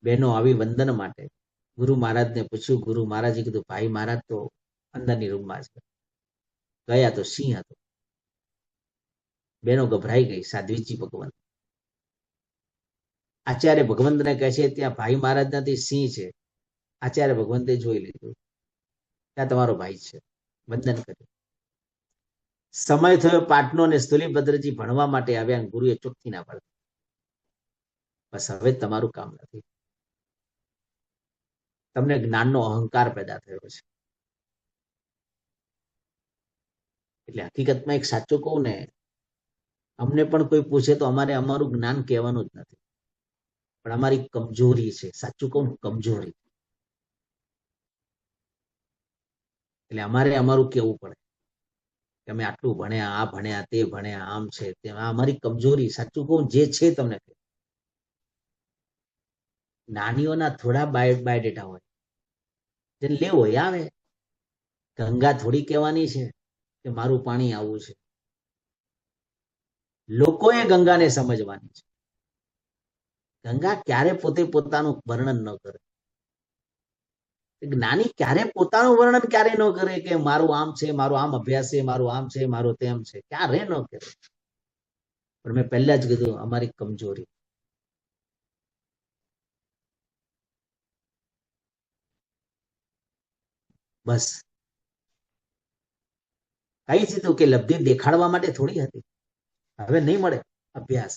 બહેનો આવી વંદન માટે. ગુરુ મહારાજને પૂછ્યું. ગુરુ મહારાજે કીધું ભાઈ મહારાજ તો અંદરની રૂમમાં છે. ગયા તો સિંહ હતો. બહેનો ગભરાઈ ગઈ. સાધ્વીજી ભગવંત આચાર્ય ભગવંતને કહે છે ત્યાં ભાઈ મહારાજ નથી, સિંહ છે. આચાર્ય ભગવંતે જોઈ લીધું, ત્યાં તમારો ભાઈ છે. વંદન કર્યું. સમય થયો પાટનો ને સ્થુલીભદ્રજી ભણવા માટે આવ્યા. ગુરુએ ચોખ્ખી ના પાડી, બસ હવે તમારું કામ નથી. તમને જ્ઞાનનો અહંકાર પેદા થયો છે. એટલે હકીકતમાં એક સાચું કહું ને, અમને પણ કોઈ પૂછે તો અમારે અમારું જ્ઞાન કહેવાનું જ નથી, પણ અમારી કમજોરી છે. સાચું કહું, કમજોરી. એટલે અમારે અમારું કેવું પડે કે અમે આટલું ભણ્યા, આ ભણ્યા, તે ભણ્યા, આમ છે તેમ. આ અમારી કમજોરી. સાચું કહું, જે છે તમને નાનીઓના થોડા બાયોડેટા હોય, જેને લેવો હોય આવે. ગંગા થોડી કહેવાની છે કે મારું પાણી આવું છે. લોકોએ ગંગાને સમજવાની છે. ગંગા ક્યારે પોતે પોતાનું વર્ણન ન કરે. જ્ઞાની ક્યારે પોતાનું વર્ણન ક્યારે ન કરે કે મારું આમ છે, મારું આમ અભ્યાસ છે, મારું આમ છે, મારું તેમ છે. ક્યારે ન કરે. પણ મેં પહેલા જ કીધું, અમારી કમજોરી. બસ કઈ દીધું કે લબ્ધિ દેખાડવા માટે થોડી હતી. હવે નહીં મળે અભ્યાસ.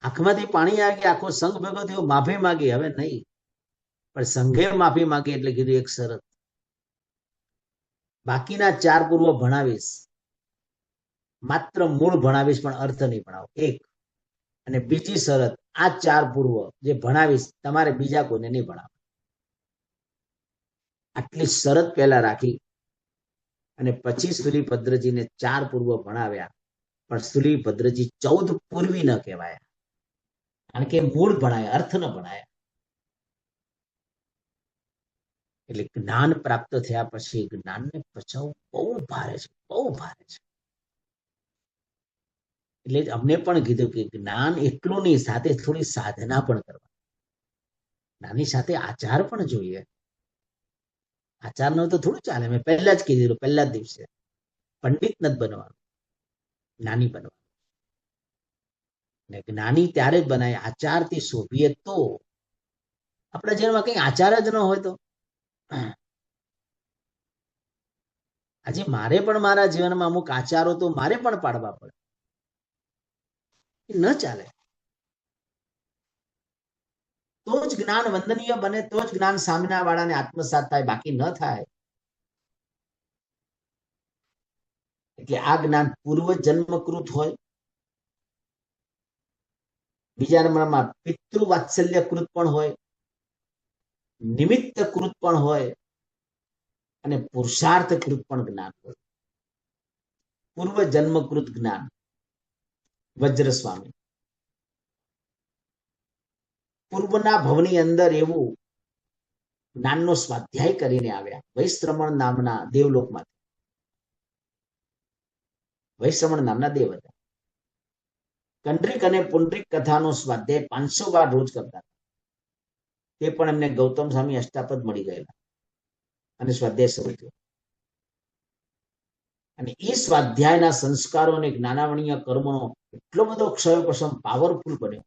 આંખમાંથી પાણી આવી ગયા, આખો સંઘ ભેગો થયો, માફી માંગી. હવે નહીં. પણ સંઘે માફી માંગી એટલે કીધું એક શરત, બાકીના 4 પૂર્વ ભણાવીશ, માત્ર મૂળ ભણાવીશ, પણ અર્થ નહીં ભણાવો. એક. અને બીજી શરત, આ 4 પૂર્વ જે ભણાવીશ તમારે બીજા કોઈને નહીં ભણાવો. આટલી શરત પહેલા રાખી અને પછી સ્થુલીભદ્રજીને 4 પૂર્વ ભણાવ્યા. પણ સ્થુલીભદ્રજી 14 પૂર્વી ન કહેવાયા, કારણ કે મૂળ ભણાયા, અર્થ ન ભણાયા. એટલે જ્ઞાન પ્રાપ્ત થયા પછી જ્ઞાનને પચાવવું બહુ ભારે છે, બહુ ભારે છે. એટલે અમને પણ કીધું કે જ્ઞાન એટલું નહીં, સાથે થોડી સાધના પણ કરવા. જ્ઞાનની સાથે આચાર પણ જોઈએ. આચાર નો તો થોડું ચાલે. મેં પહેલા જ કીધું, પહેલા જ દિવસે પંડિત નથી બનવાનું. જ્ઞાની બનવા. ને જ્ઞાની ત્યારે જ બનાય આચારથી શોભીએ તો. આપણા જીવનમાં કઈ આચાર જ ન હોય તો આજે મારે પણ મારા જીવનમાં અમુક આચારો તો મારે પણ પાડવા પડે, ન ચાલે. તો જ જ્ઞાન વંદનીય બને, તો જ જ્ઞાન સામેના વાળાને આત્મસાત થાય, બાકી ન થાય. એટલે આ જ્ઞાન પૂર્વ જન્મકૃત હોય, બીજા નંબરમાં પિતૃ વાત્સલ્યકૃત પણ હોય, નિમિત્તકૃત પણ હોય અને પુરુષાર્થકૃત પણ જ્ઞાન હોય. પૂર્વ જન્મકૃત જ્ઞાન વજ્ર સ્વામી પૂર્વના ભવની અંદર એવું જ્ઞાનનો સ્વાધ્યાય કરીને આવ્યા વૈશ્રમણ નામના દેવલોકમાંથી. વૈશ્રમણ નામના દેવ હતા. કંડરીક અને પુંડરીક કથાનો સ્વાધ્યાય 500 વાર રોજ કરતા. તે પણ એમને ગૌતમ સ્વામી અષ્ટાપદ મળી ગયેલા અને સ્વાધ્યાય શરૂ થયો. અને એ સ્વાધ્યાયના સંસ્કારો અને જ્ઞાનાવણીય કર્મનો એટલો બધો ક્ષયપસમ પાવરફુલ બન્યો.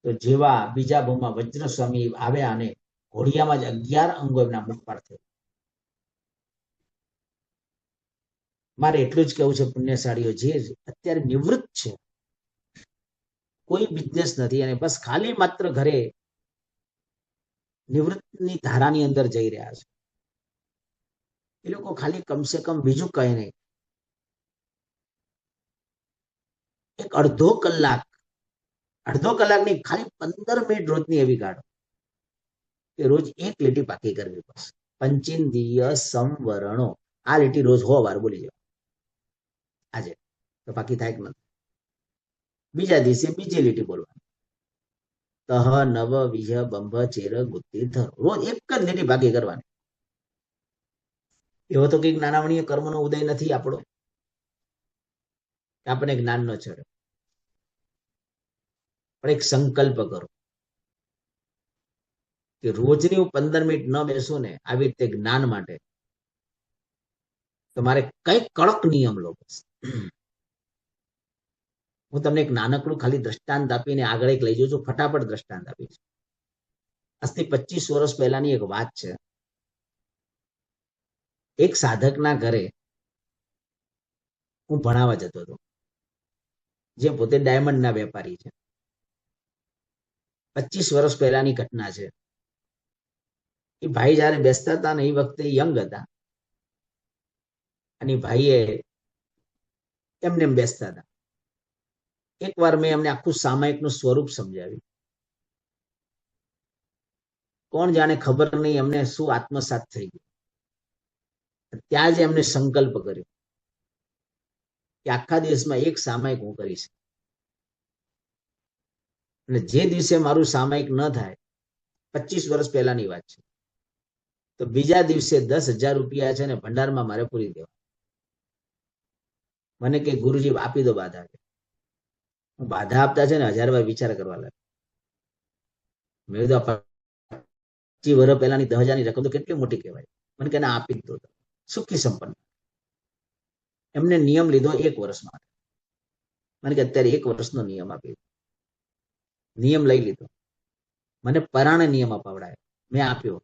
તો જેવા બીજા ભાવમાં વજ્ર સ્વામી આવ્યા અને ઘોડિયામાં જ 11 અંગો એમના મુખપાર થયા. મારે એટલું જ કહેવું છે, પુણ્યશાળીઓ જે અત્યારે નિવૃત્ત છે, કોઈ બિઝનેસ નથી અને બસ ખાલી માત્ર ઘરે નિવૃત્તની ધારાની અંદર જઈ રહ્યા છે, એ લોકો ખાલી કમસે કમ બીજું કઈ નહીં, એક અડધો કલાકની ખાલી 15 મિનિટ રોજની એવી કાઢો કે રોજ એક લીટી પાકી કરવી પડશે. પંચિંદ્રિય સંવરણો, આ લીટી રોજ 100 વાર બોલી જવા. આજે તો બાકી થાય કે નથી. બીજા દિવસે બીજી લીટી બોલવાની. તહ નવ વિહ બંભ ચેર ગુત્તિ ધર, રોજ એક જ લીટી બાકી કરવાની. એવો તો કઈક નાનાવણીય કર્મનો ઉદય નથી આપણો, આપણને જ્ઞાન ન ચડે. પણ એક સંકલ્પ કરો કે રોજની હું 15 મિનિટ ન બેસું ને આવી રીતે જ્ઞાન માટે, તો મારે કઈક કડક નિયમ લો. બસ હું તમને એક નાનકડું ખાલી દ્રષ્ટાંત આપીને આગળ એક લઈ જઉં છું. ફટાફટ દ્રષ્ટાંત આપીશ. આજથી 25 વર્ષ પહેલાની એક વાત છે. એક સાધકના ઘરે હું ભણાવવા જતો હતો, જે પોતે ડાયમંડના વેપારી છે. 25 વર્ષ પહેલાની ઘટના છે. એ ભાઈ જયારે બેસતા હતા ને, એ વખતે યંગ હતા અને ભાઈએ એમને એમ બેસતા હતા. એકવાર મેં એમને આખું સામાયિકનું સ્વરૂપ સમજાવ્યું. કોણ જાણે, ખબર નહીં એમને શું આત્મસાત થઈ ગયું. ત્યાં જ એમને સંકલ્પ કર્યો કે આખા દેશમાં એક સામાયિક હું કરીશ, અને જે દિવસે મારું સામાયિક ન થાય, 25 વર્ષ પહેલાની વાત છે, તો બીજા દિવસે 10,000 રૂપિયા છે ને ભંડારમાં મારે પૂરી દેવા. મને કે ગુરુજી આપી દો બાધા. હું બાધા આપતા છે ને 1000 વાર વિચાર કરવા લાગ્યો. મેં કીધું 25 વર્ષ પહેલાની 10,000ની રકમ તો કેટલી મોટી કહેવાય. મને કે ના, આપી દો. સુખી સંપન્ન. એમને નિયમ લીધો 1 વર્ષ માટે. મને કે અત્યારે 1 વર્ષનો નિયમ આપી દો. નિયમ લઈ લીધો. મને પરાણે નિયમ અપાવડાયો, મેં આપ્યો.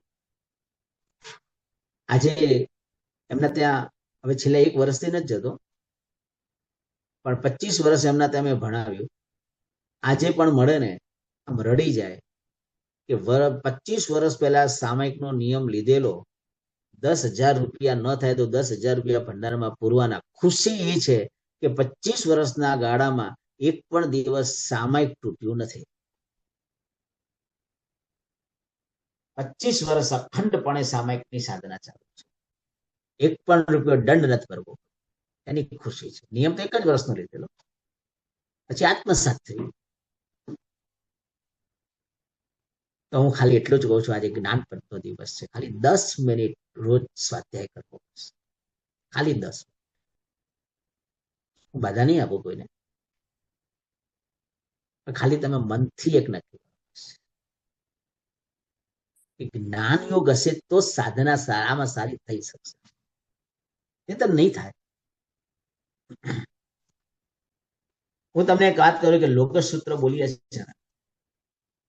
આજે એમના ત્યાં હવે છેલ્લા 1 વર્ષથી નથી જતો, પણ 25 વર્ષ એમના ત્યાં મેં ભણાવ્યું. આજે પણ મળે ને આમ રડી જાય કે 25 વર્ષ પહેલા સામાયિકનો નિયમ લીધેલો, 10,000 રૂપિયા ન થાય તો 10,000 રૂપિયા ભંડારમાં પૂરવાના. ખુશી એ છે કે 25 વર્ષના ગાળામાં એક પણ દિવસ સામાયિક તૂટ્યું નથી. 25 વર્ષ અખંડપણે સામાયિકની સાધના ચાલુ છે. એક પણ રૂપિયો દંડ નથી ભરવો. એની ખુશી છે. નિયમ તો 1 જ વર્ષનો લીધેલો, પછી આત્મસાત થયું. તો હું ખાલી એટલું જ કહું છું, આજે જ્ઞાનપંથનો દિવસ છે. ખાલી 10 મિનિટ રોજ સ્વાધ્યાય કરવો પડશે. ખાલી 10. હું બાધા નહીં આપું કોઈને, ખાલી તમે મનથી એક નક્કી કે જ્ઞાન યોગ હશે તો સાધના સારામાં સારી થઈ શકશે, નહીં તો નહીં થાય. હું તમને એક વાત કરું કે લોકસૂત્ર બોલીએ છે ને,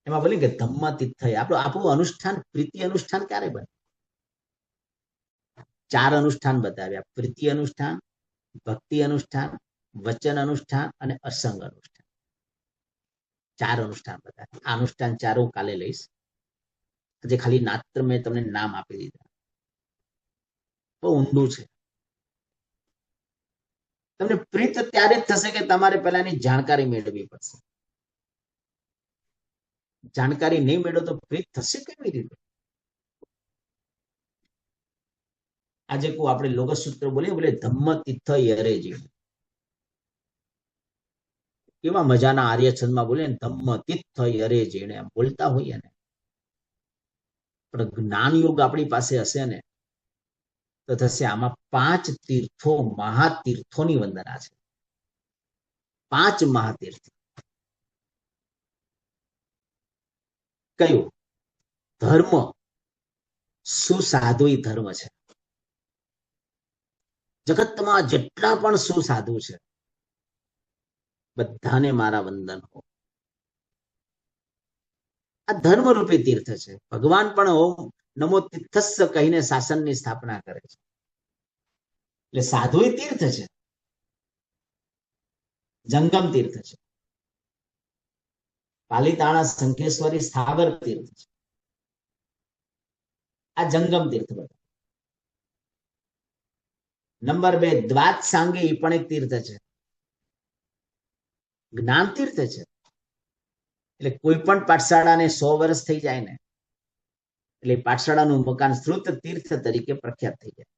એમાં બોલી કે ધમ્મ તીર્થ આપણું અનુષ્ઠાન પ્રીતિ અનુષ્ઠાન ક્યારે બને? 4 અનુષ્ઠાન બતાવ્યા: પ્રીતિ અનુષ્ઠાન, ભક્તિ અનુષ્ઠાન, વચન અનુષ્ઠાન અને અસંગ અનુષ્ઠાન. 4 અનુષ્ઠાન બતાવ્યા. આ અનુષ્ઠાન 4 હું કાલે લઈશ. આજે ખાલી માત્ર મેં તમને નામ આપી દીધા. બહુ ઊંડું છે. તમને પ્રીત ત્યારે જ થશે કે તમારે પહેલાની જાણકારી મેળવવી પડશે. જાણકારી નહીં મેળવો તો પ્રીત થશે કેવી રીતે? આજે આપણે લોકસૂત્ર બોલે ધમ્મ તીર્થ યરેજી. કેવા મજાના આર્યછંદમાં બોલે ધમ્મ તીર્થ યરેજી ને બોલતા હોઈએ ને, પણ જ્ઞાન યોગ આપણી પાસે હશે ને તો થશે આમાં 5 તીર્થો, મહાતીર્થોની વંદના છે. 5 મહાતીર્થ. કયું? ધર્મ. સુસાધુ ધર્મ છે. જગતમાં જેટલા પણ સુસાધુ છે બધાને મારા વંદન હો. આ ધર્મરૂપી તીર્થ છે. ભગવાન પણ ઓમ નમો તીર્થસ્ય કહીને શાસનની સ્થાપના કરે છે. એટલે સાધુ તીર્થ છે, જંગમ તીર્થ છે. પાલિતાણા શંખેશ્વરી સ્થાવર તીર્થ છે. આ જંગમ તીર્થ બધા. નંબર 2 દ્વાત સાંગી પણ એક તીર્થ છે, જ્ઞાન તીર્થ છે. એટલે કોઈ પણ પાઠશાળાને 100 વર્ષ થઈ જાય ને એટલે પાઠશાળાનું મકાન શ્રુત તીર્થ તરીકે પ્રખ્યાત થઈ જાય.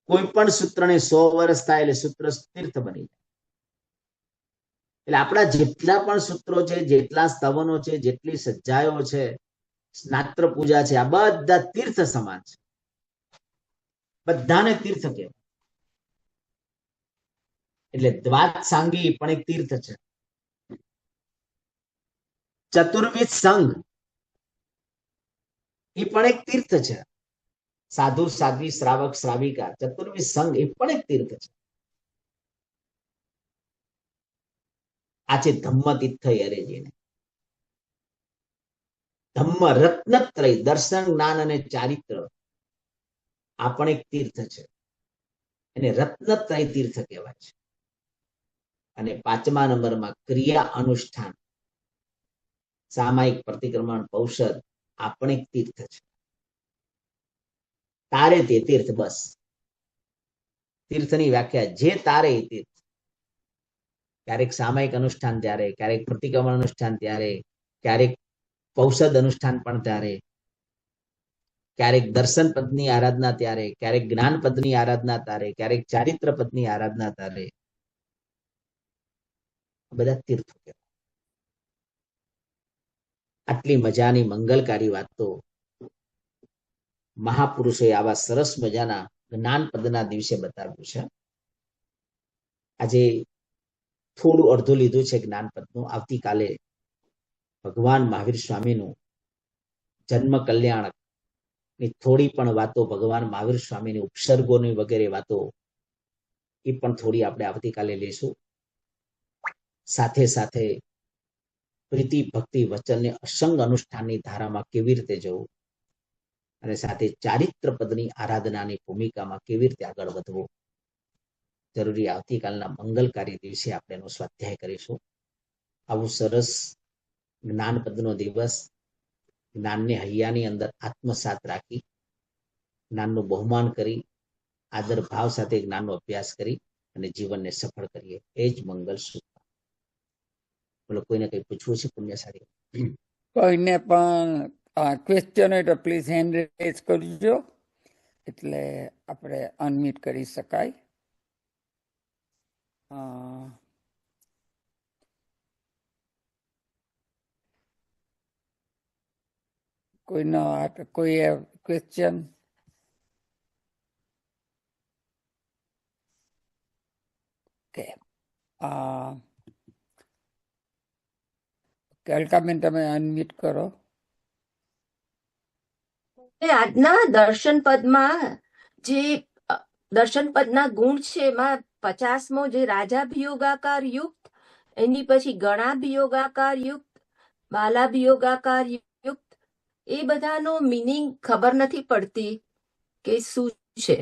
કોઈ પણ સૂત્રને 100 વર્ષ થાય એટલે સૂત્ર તીર્થ બની જાય. એટલે આપણા જેટલા પણ સૂત્રો છે, જેટલા સ્તવનો છે, જેટલી સજ્જાયો છે, સ્નાત્ર પૂજા છે, આ બધા તીર્થ સમાન છે. બધાને તીર્થ કહેવાય. એટલે દ્વાત સાંગી પણ એક તીર્થ છે. ચતુર્વિધ સંઘ એ પણ એક તીર્થ છે. સાધુ સાધ્વી શ્રાવક શ્રાવિકા ચતુર્વિધ સંઘ એ પણ એક તીર્થ છે. આ છે ધમ્મ તીર્થ યરેજીને. ધમ્મ રત્નત્રય, દર્શન, જ્ઞાન અને ચારિત્ર, આ પણ એક તીર્થ છે. એને રત્નત્રય તીર્થ કહેવાય છે. અને 5મા નંબરમાં ક્રિયા અનુષ્ઠાન, સામાયિક પ્રતિક્રમણ, ઔષધ, આ પણ એક તીર્થ છે. તારે તે તીર્થ. બસ તીર્થની વ્યાખ્યા જે તારે એ તીર્થ. ક્યારેક સામાયિક અનુષ્ઠાન ત્યારે, ક્યારેક પ્રતિક્રમણ અનુષ્ઠાન ત્યારે, ક્યારેક ઔષધ અનુષ્ઠાન પણ ત્યારે, ક્યારેક દર્શન પદની આરાધના ત્યારે, ક્યારેક જ્ઞાન પદની આરાધના ત્યારે, ક્યારેક ચારિત્ર પદની આરાધના ત્યારે. બધા તીર્થો કહેવાય. આટલી મજાની મંગલકારી વાતો મહાપુરુષોએ આવા સરસ મજાના જ્ઞાન પદના દિવસે બતાવ્યું છે. આજે થોડું અડધું લીધું છે જ્ઞાન પદનું. આવતીકાલે ભગવાન મહાવીર સ્વામીનું જન્મ કલ્યાણક ની થોડી પણ વાતો, ભગવાન મહાવીર સ્વામીની ઉપસર્ગોની વગેરે વાતો એ પણ થોડી આપણે આવતીકાલે લઈશું. સાથે સાથે પ્રીતિ ભક્તિ વચનને અસંગ અનુષ્ઠાનની ધારામાં કેવી રીતે જવું અને સાથે ચારિત્ર પદની આરાધનાની ભૂમિકામાં કેવી રીતે આગળ વધવું, જરૂરી આવતીકાલના મંગલકારી દિવસે આપણે એનો સ્વાધ્યાય કરીશું. આવું સરસ જ્ઞાન પદનો દિવસ, જ્ઞાનને હૈયાની અંદર આત્મસાત રાખી, જ્ઞાનનું બહુમાન કરી, આદર ભાવ સાથે જ્ઞાનનો અભ્યાસ કરી અને જીવનને સફળ કરીએ. એ જ મંગલ સૂત્ર. બોલો, કોઈને કઈ પૂછવું છે? પુણ્યશાળી કોઈને પણ ક્વેશ્ચન હોય તો પ્લીઝ હેન્ડ રેઝ કરજો, એટલે આપણે અનમ્યુટ કરી શકાય. કોઈનો કોઈ ક્વેશ્ચન? ઓકે, અલકાબેન તમે અનમ્યુટ કરો. આજના દર્શન પદમાં જે દર્શન પદના ગુણ છે એમાં 50મો જે રાજાભિયોગાકાર યુક્ત, એની પછી ગણાભિયોગાકાર યુક્ત, બાલાભિયોગાકાર યુક્ત, એ બધાનો મિનિંગ ખબર નથી પડતી કે શું છે.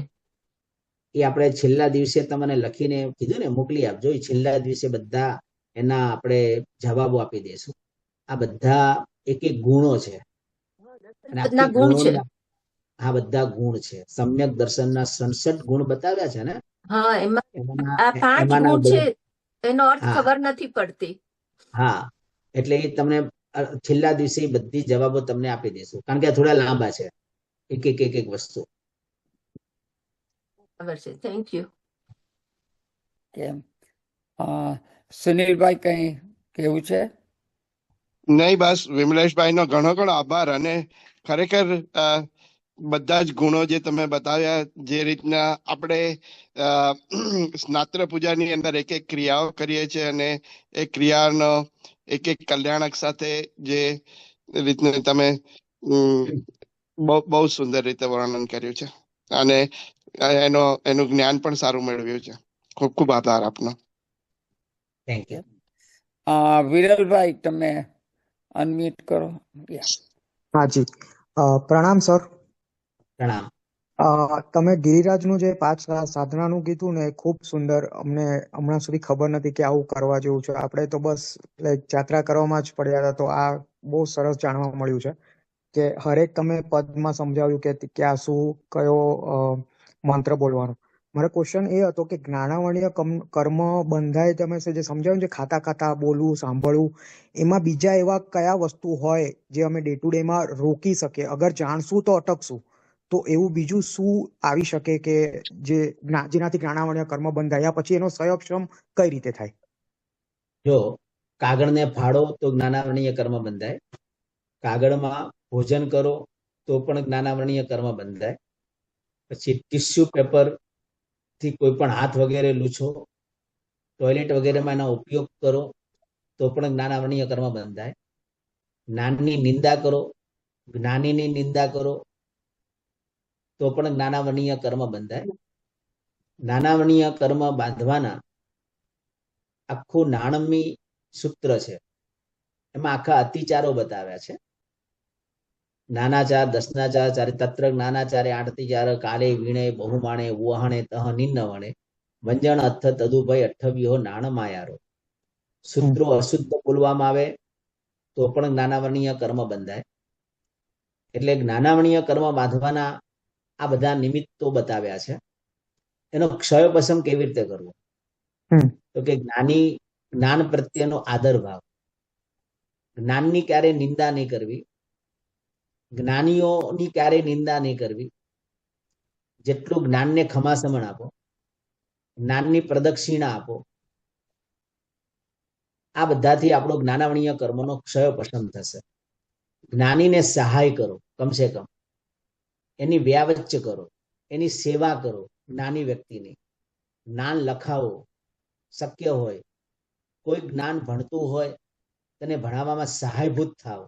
એ આપણે છેલ્લા દિવસે તમને લખીને કીધું ને મોકલી આપજો. એ છેલ્લા દિવસે બધા એના આપણે જવાબો આપી દઈશું. આ બધા એક એક ગુણો છે અને પદના આખી ગુણ છે. ગુણોની આ બધા ગુણ છે. સમ્યક દર્શનના 67 ગુણ બતાવ્યા છે ને, હા, એમાં એમાંના આ 5 એમાંના ગુણ છે, એનો અર્થ હા ખબર નથી પડતી. હા, એટલે એ તમને છેલ્લા દિવસે ઈ બધી જવાબો તમને આપી દઈશું, કારણ કે આ થોડા લાંબા છે, એક વસ્તુ. બરાબર છે, થેન્ક યુ. કેમ સુનિલભાઈ કઈ કેવું છે? નહીં, બસ વિમલેશભાઈનો ઘણો ઘણો આભાર. અને ખરેખર બધા જ ગુણો જે તમે બતાવ્યા, જે રીતના આપણે સ્નાત્ર પૂજાની અંદર એક એક ક્રિયાઓ કરીએ છીએ અને એ ક્રિયાનો એક એક કલ્યાણક સાથે જે રીતને તમે બહુ સુંદર રીતે વર્ણન કર્યું છે અને એનું જ્ઞાન પણ સારું મેળવ્યું છે. ખૂબ ખૂબ આભાર આપનો. Thank you. વિરલભાઈ તમે અનમ્યુટ કરો. હાજી, પ્રણામ સર. પ્રણામ. તમે ગિરિરાજનું જે 5 સાધનાનું કીધું ને, એ ખૂબ સુંદર. અમને હમણાં સુધી ખબર નથી કે આવું કરવા જેવું છે. આપણે તો બસ યાત્રા કરવામાં જ પડ્યા હતા, તો આ બહુ સરસ જાણવા મળ્યું છે કે હરેક તમે પદમાં સમજાવ્યું કે ક્યાં શું કયો મંત્ર બોલવાનો. મારો ક્વેશ્ચન એ હતો કે જ્ઞાનાવર્ણીય કર્મ બંધાય, તમે જે સમજાવ્યું છે ખાતા ખાતા બોલવું, સાંભળવું, એમાં બીજા એવા કયા વસ્તુ હોય જે અમે ડે ટુ ડે માં રોકી શકીએ? અગર જાણશું તો અટકશું, તો એવું બીજું શું આવી શકે કે જેનાથી જ્ઞાનાવર્ણીય કર્મ બંધાય? પછી એનો સહયોગક્ષમ કઈ રીતે થાય? જો કાગળને ફાડો તો જ્ઞાનાવર્ણીય કર્મ બંધાય, કાગળમાં ભોજન કરો તો પણ જ્ઞાનાવર્ણીય કર્મ બંધાય, પછી ટિશ્યુ પેપર થી કોઈ પણ હાથ વગેરે લૂછો, ટોયલેટ વગેરેમાં એનો ઉપયોગ કરો તો પણ જ્ઞાનાવર્ણીય કર્મ બંધાય. જ્ઞાનની નિંદા કરો, જ્ઞાનીની નિંદા કરો તો પણ જ્ઞાનાવર્ણીય કર્મ બંધાય. જ્ઞાનાવર્ણીય કર્મ બાંધવાના આખું નાણમી સૂત્ર છે, એમાં આખા અતિચારો બતાવ્યા છે. નાનાચાર, દસનાચાર, ચારિતત્ર જ્ઞાનાચારે, આઠતિચાર, કાલે વીણે, બહુમાણે, વહાણે, તહ નિન્નવણે, વંજણ અર્થ તદુભય અઠ્ઠવ્યો નાણ માયારો. સૂત્રો અશુદ્ધ બોલવામાં આવે તો પણ જ્ઞાનાવર્ણીય કર્મ બંધાય. એટલે જ્ઞાનાવર્ણીય કર્મ બાંધવાના આ બધા નિમિત્તો બતાવ્યા છે. એનો ક્ષયોપશમ કેવી રીતે કરવો? તો કે જ્ઞાન પ્રત્યેનો આદર ભાવ, જ્ઞાનની ક્યારે નિંદા નહીં કરવી, જ્ઞાનીઓની ક્યારે નિંદા નહીં કરવી, જેટલું જ્ઞાનને ખમાસમણ આપો, જ્ઞાનની પ્રદક્ષિણા આપો. આ બધાથી આપણો જ્ઞાનાવર્ણીય કર્મનો ક્ષયોપશમ થશે. જ્ઞાનીને સહાય કરો, કમસે કમ એની વ્યાવચ્ચ કરો, એની સેવા કરો, જ્ઞાની વ્યક્તિની. જ્ઞાન લખાવો, શક્ય હોય કોઈ જ્ઞાન ભણતું હોય તેને ભણાવવામાં સહાયભૂત થાવ.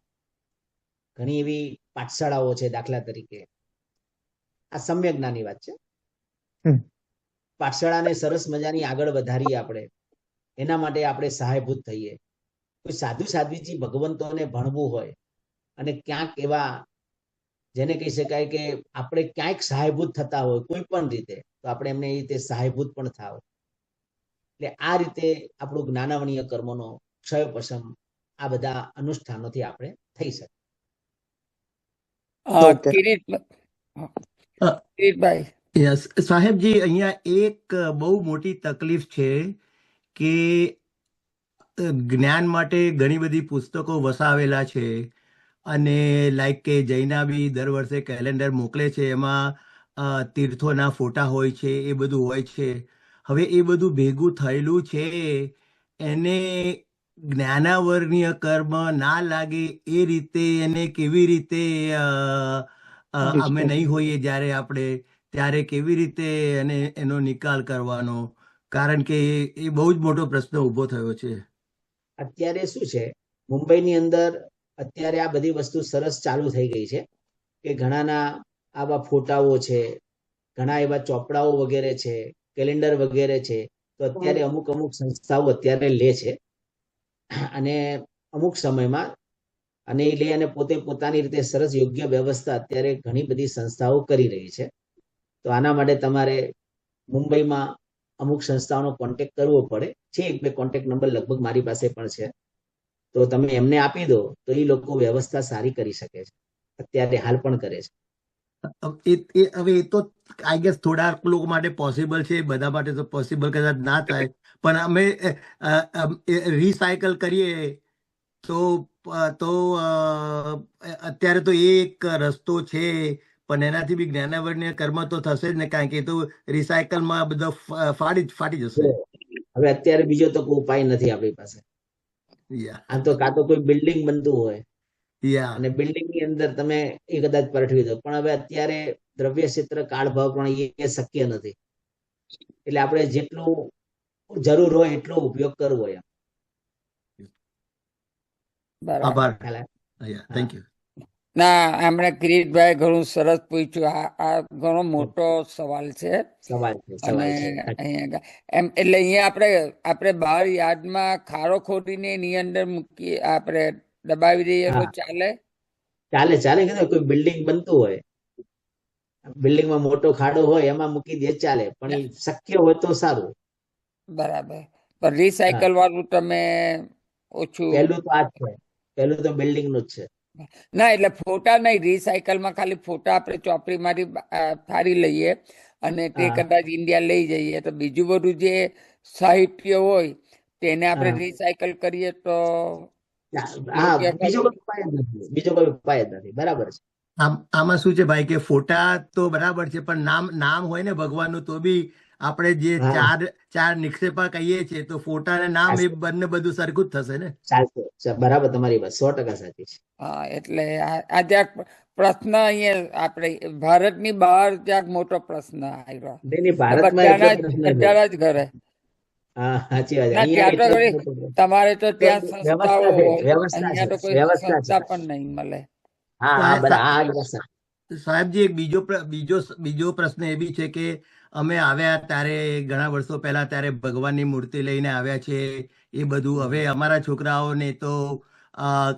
ઘણી એવી પાઠશાળાઓ છે, દાખલા તરીકે આ સમ્યક જ્ઞાની વાત છે. પાઠશાળાને સરસ મજાની આગળ વધારીએ આપણે, એના માટે આપણે સહાયભૂત થઈએ. કોઈ સાધુ સાધ્વીજી ભગવંતોને ભણવું હોય અને ક્યાંક એવા જેને કહી શકાય કે આપણે ક્યાંક સહાયભૂત થતા હોય કોઈ પણ રીતે, તો આપણે એમને એ રીતે સહાયભૂત પણ થાવ. એટલે આ રીતે આપણું જ્ઞાનાવર્ણીય કર્મનો ક્ષયોપશમ આ બધા અનુષ્ઠાનોથી આપણે થઈ શકે. કિરીટભાઈ. યસ સાહેબજી, અહીંયા એક બહુ મોટી તકલીફ છે કે જ્ઞાન માટે ઘણી બધી પુસ્તકો વસાવેલા છે અને લાઈક કે જૈના બી દર વર્ષે કેલેન્ડર મોકલે છે, એમાં તીર્થોના ફોટા હોય છે, એ બધું હોય છે. હવે એ બધું ભેગું થયેલું છે, એને જ્ઞાનાવર્ણીય કર્મ ના લાગે એ રીતે એને કેવી રીતે અમે નહીં હોઈએ જ્યારે આપણે, ત્યારે કેવી રીતે એનો નિકાલ કરવાનો? કારણ કે એ બહુ જ મોટો પ્રશ્ન ઉભો થયો છે. અત્યારે શું છે, મુંબઈની અંદર અત્યારે આ બધી વસ્તુ સરસ ચાલુ થઈ ગઈ છે કે ઘણાના આવા ફોટાઓ છે, ઘણા એવા ચોપડાઓ વગેરે છે, કેલેન્ડર વગેરે છે, તો અત્યારે અમુક સંસ્થાઓ અત્યારે લે છે અને અમુક સમયમાં અને એ લે અને પોતે પોતાની રીતે સરસ યોગ્ય વ્યવસ્થા અત્યારે ઘણી બધી સંસ્થાઓ કરી રહી છે. તો આના માટે તમારે મુંબઈમાં અમુક સંસ્થાઓનો કોન્ટેક્ટ કરવો પડે છે. એક બે કોન્ટેક્ટ નંબર લગભગ મારી પાસે પણ છે, તો તમે એમને આપી દો તો એ લોકો વ્યવસ્થા સારી કરી શકે છે, અત્યારે હાલ પણ કરે છે. હવે એ તો આઈ ગેસ થોડા લોકો માટે પોસિબલ છે, બધા માટે તો પોસિબલ કદાચ ના થાય, પણ અમે રિસાયકલ કરીએ તો અત્યારે તો એ એક રસ્તો છે, પણ એનાથી બી જ્ઞાનાવર્ણ્ય કર્મ તો થશે જ ને, કારણ કે એ તો રિસાયકલમાં બધો ફાટી જશે. હવે અત્યારે બીજો તો કોઈ ઉપાય નથી આપણી પાસે. આ તો કાં તો કોઈ બિલ્ડિંગ બનતું હોય અને બિલ્ડિંગ ની અંદર તમે એ કદાચ પલટવી દો, પણ હવે અત્યારે દ્રવ્ય ક્ષેત્ર કાળભાવ પણ એ શક્ય નથી. એટલે આપણે જેટલું જરૂર હોય એટલો ઉપયોગ કરવો એમ. બરાબર. આભાર. ખ્યાલ આવે? Thank you. ના, હમણાં કિરીટભાઈ ઘણું સરસ પૂછ્યું. આ ઘણો મોટો સવાલ છે. સવાલ છે, અને સવાલ છે. અહીંયા એમ એટલે અહીંયા આપણે બહાર યાર્ડમાં ખાડો ખોદીને એની અંદર મૂકી આપણે દબાવી દઈએ તો હા. ચાલે? ચાલે ચાલે કે કોઈ બિલ્ડિંગ બનતું હોય, બિલ્ડિંગમાં મોટો ખાડો હોય એમાં મૂકી દે ચાલે, પણ એ શક્ય હોય તો સારું. બરાબર. પણ રિસાયકલ વાળું તમે ઓછું. પહેલું તો આ જ છે, પહેલું તો બિલ્ડિંગ નું જ છે. ના, એટલે ફોટા નહીં, રિસાયકલમાં ખાલી ફોટા આપણે ચોપડીમાંથી ફાડી લઈએ અને તે હા. કદાચ ઇન્ડિયા લઈ જઈએ, તો બીજું બધું જે સાહિત્ય હોય તેને આપણે હા. રિસાયકલ કરીએ તો હા, યોગ્ય બીજો ખરું? કોઈ ઉપાય જ નથી, બીજો કોઈ ઉપાય જ નથી. બરાબર છે. આમાં શું છે ભાઈ, કે ફોટા તો બરાબર છે, પણ નામ હોય ને ભગવાનનું, તો બી આપણે જે હા, ચાર નિક્ષેપા કહીએ છીએ, તો ફોટા ને નામ એ બંને બધું સરખું જ થશે ને. ચાલશે. બરાબર, તમારી વાત 100% સાચી છે. હા, એટલે આ જ્યાંક પ્રશ્ન અહીંયા આપણે ભારતની બહાર જ્યાંક મોટો પ્રશ્ન આવ્યો. નહીં, ભારતમાં એટલો પ્રશ્ન છે. બધાના જ ઘરે. હા, સાચી વાત છે. ના, અહીંયા ત્યાં તો એટલો જ ઘરે મોટો પ્રશ્ન. તમારે તો ત્યાં સંસ્થાઓ વ્યવસ્થા છે, હોય, વ્યવસ્થા અહીંયા છે, તો કોઈ વ્યવસ્થા છે. સંસ્થા પણ નહીં મળે. હા, હા, બરાબર. વ્યવસ્થા. સાહેબજી, એક બીજો પ્રશ્ન એ બી છે કે અમે આવ્યા ત્યારે ઘણા વર્ષો પહેલા ત્યારે ભગવાનની મૂર્તિ લઈને આવ્યા છે, એ બધું. હવે અમારા છોકરાઓને તો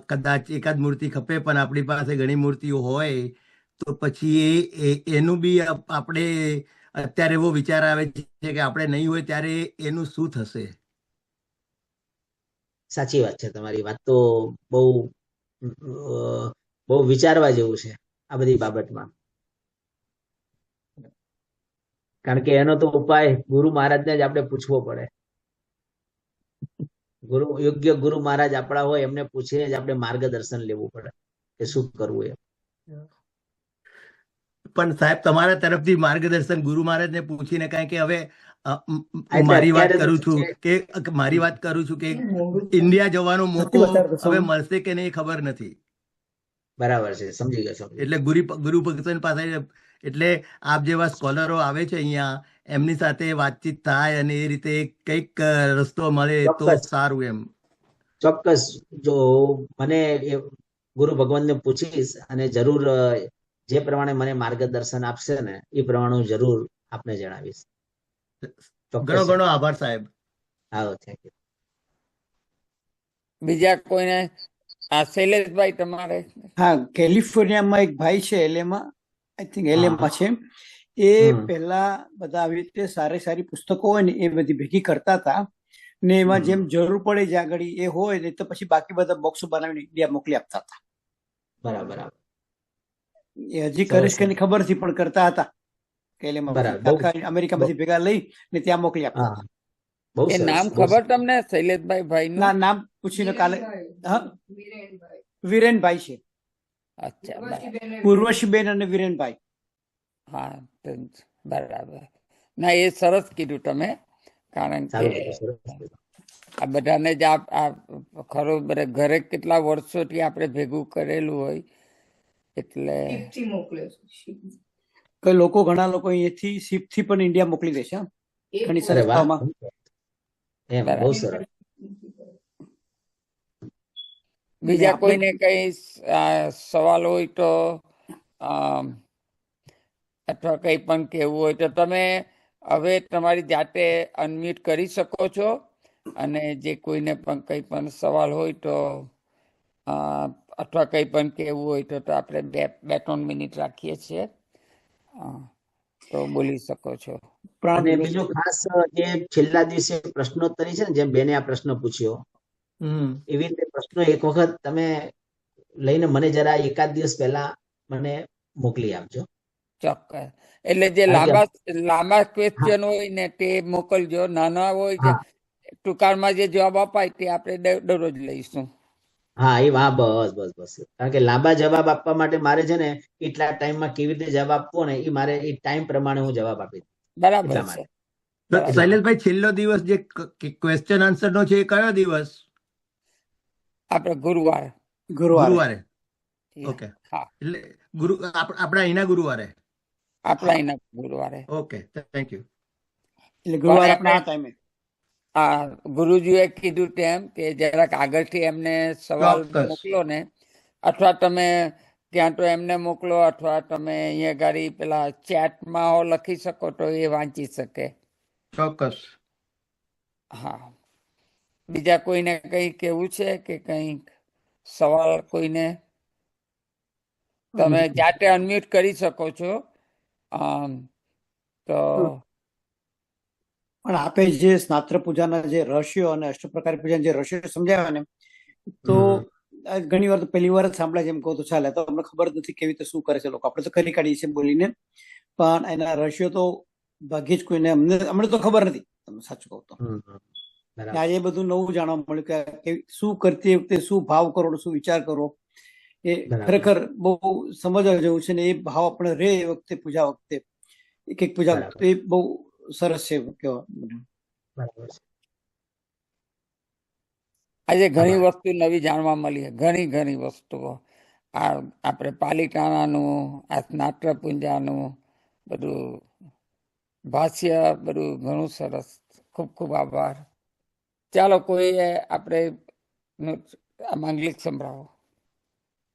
કદાચ એકાદ મૂર્તિ ખપે, પણ આપણી પાસે ઘણી મૂર્તિઓ હોય, તો પછી એનું બી આપણે અત્યારે એવો વિચાર આવે છે કે આપણે નહીં હોય ત્યારે એનું શું થશે? સાચી વાત છે તમારી. વાત તો બહુ વિચારવા જેવું છે આ બધી બાબતમાં, કારણ કે એનો તો ઉપાય ગુરુ મહારાજને જ આપણે પૂછવો પડે. યોગ્ય ગુરુ મહારાજ આપણા હોય એમને પૂછીને જ આપણે માર્ગદર્શન લેવું પડે કે શું કરવું એમ. પણ સાહેબ, તમારા તરફથી માર્ગદર્શન ગુરુ મહારાજને પૂછીને, કારણ કે હવે એટલે મારી વાત અત્યારે કરું છું કે ઇન્ડિયા જવાનો મોકો હવે મળશે કે નહીં ખબર નથી. બરાબર છે, સમજી ગયો. એટલે ગુરુ ભગતન પાસે, એટલે આપ જેવા સ્કોલરો આવે છે અહીંયા, એમની સાથે વાતચીત થાય અને એ રીતે કઈક રસ્તો મળે તો સારું એમ. ચોક્કસ. જો મને ગુરુ ભગવાનને પૂછીશ અને જરૂર જે પ્રમાણે મને માર્ગદર્શન આપશે ને એ પ્રમાણે હું જરૂર આપને જણાવીશ. ઘણો ઘણો આભાર સાહેબ. હા, થેન્ક યુ. બીજા કોઈને? શૈલેષભાઈ, તમારે? હા, કેલિફોર્નિયામાં એક ભાઈ છે, એલેમાં, આઈ થિંક એલેમાં છે. એ પહેલા બધા આવી રીતે સારી પુસ્તકો હોય ને એ બધી ભેગી કરતા હતા ને એમાં જેમ જરૂર પડે જે આગળ એ હોય ને તો પછી બાકી બધા બોક્સો બનાવીને ઇન્ડિયા મોકલી આપતા હતા. બરાબર. એ હજી કરીશ કે ખબર નથી, પણ કરતા હતા. અમેરિકામાંથી ભેગા લઈ ને ત્યાં મોકલી આપતા હતા. એ નામ ખબર તમને શૈલેષભાઈ ભાઈ? ના, નામ પૂછીને કાલે. વિરેનભાઈ છે. અચ્છા, ઉર્વશીબેન અને વિરેનભાઈ. હા, બરાબર. ના, એ સરસ કીધું તમે, કારણ કે આ બધાને જ ખરો ઘરે કેટલા વર્ષોથી આપણે ભેગું કરેલું હોય એટલે ઘણા લોકો અહીંયાથી શિપ થી પણ ઇન્ડિયા મોકલી દે છે. ઘણી સંસ્થાઓમાં. બીજા કોઈને કઈ સવાલ હોય તો અથવા કંઈ પણ કહેવું હોય તો તમે હવે તમારી જાતે અનમ્યુટ કરી શકો છો, અને જે કોઈને પણ કંઈ પણ સવાલ હોય તો અથવા કંઈ પણ કહેવું હોય તો આપણે 2-3 મિનિટ રાખીએ છીએ, તો બોલી શકો છો. અને બીજું ખાસ જે છેલ્લા દિવસે પ્રશ્નોત્તરી છે ને, જેમ બેને આ પ્રશ્ન પૂછ્યો એવી રીતે પ્રશ્નો એક વખત તમે લઈને મને જરા એકાદ દિવસ પહેલા મને મોકલી આપજો. ચોક્કસ. એટલે જે લાંબા ક્વેશ્ચન હોય ને તે મોકલજો, નાના હોય છે ટૂંકાણમાં જે જવાબ અપાય તે આપણે દરરોજ લઈશું. હા, એ બસ કારણ કે લાંબા જવાબ આપવા માટે મારે છે ને એટલા ટાઈમમાં કેવી રીતે જવાબ આપવો ને એ મારે એ ટાઈમ પ્રમાણે હું જવાબ આપી દઉં. બરાબર છે. શૈલેષભાઈ, છેલ્લો દિવસ જે ક્વેશ્ચન આન્સર નો છે એ કયો દિવસ? આપણે ગુરુવારે. ઓકે. એટલે આપણા અહીંના ગુરુવારે. Okay, thank you. એટલે ગુરુવારે આપણા આ ટાઈમે. ગુરુજીએ કીધું તેમ કે જરાક આગળથી એમને સવાલ મોકલો ને, અથવા તમે ત્યાં તો એમને મોકલો, અથવા તમે અહીંયા ગાડી પેલા ચેટમાં લખી શકો તો એ વાંચી શકે. ચોક્કસ. હા, બીજા કોઈને કઈ કેવું છે કે કઈ સવાલ કોઈને? તમે જાતે અનમ્યુટ કરી શકો છો. તો પણ આપે જે સ્નાત્ર પૂજાના જે રહસ્યો અને અષ્ટપ્રકારી પૂજાના જે રહસ્યો સમજાવ્યા ને, તો ઘણી વાર તો પહેલી વાર જ સાંભળે એમ કહું તો ચાલે, તો અમને ખબર જ નથી કેવી રીતે શું કરે છે લોકો. આપણે તો કરી કાઢીએ છીએ બોલીને, પણ એના રહસ્યો તો ભાગ્યે જ કોઈને અમને તો ખબર નથી, તમને સાચું કહું તો. આજે બધું નવું જાણવા મળ્યું કે શું કરતી વખતે શું ભાવ કરો, શું વિચાર કરો, એ ખરેખર બહુ સમજવા જેવું છે. ને એ ભાવ આપણે રે એ વખતે પૂજા વખતે એક પૂજા એ બહુ સરસ છે કેવા. આજે ઘણી વસ્તુ નવી જાણવા મળી, ઘણી વસ્તુઓ. આપણે પાલિતાણાનું, આ સ્નાત્ર પૂજાનું બધું ભાષ્ય, બધું ઘણું સરસ. ખૂબ ખૂબ આભાર. ચાલો, કોઈ આપણે માંગલિક સંભળાવો.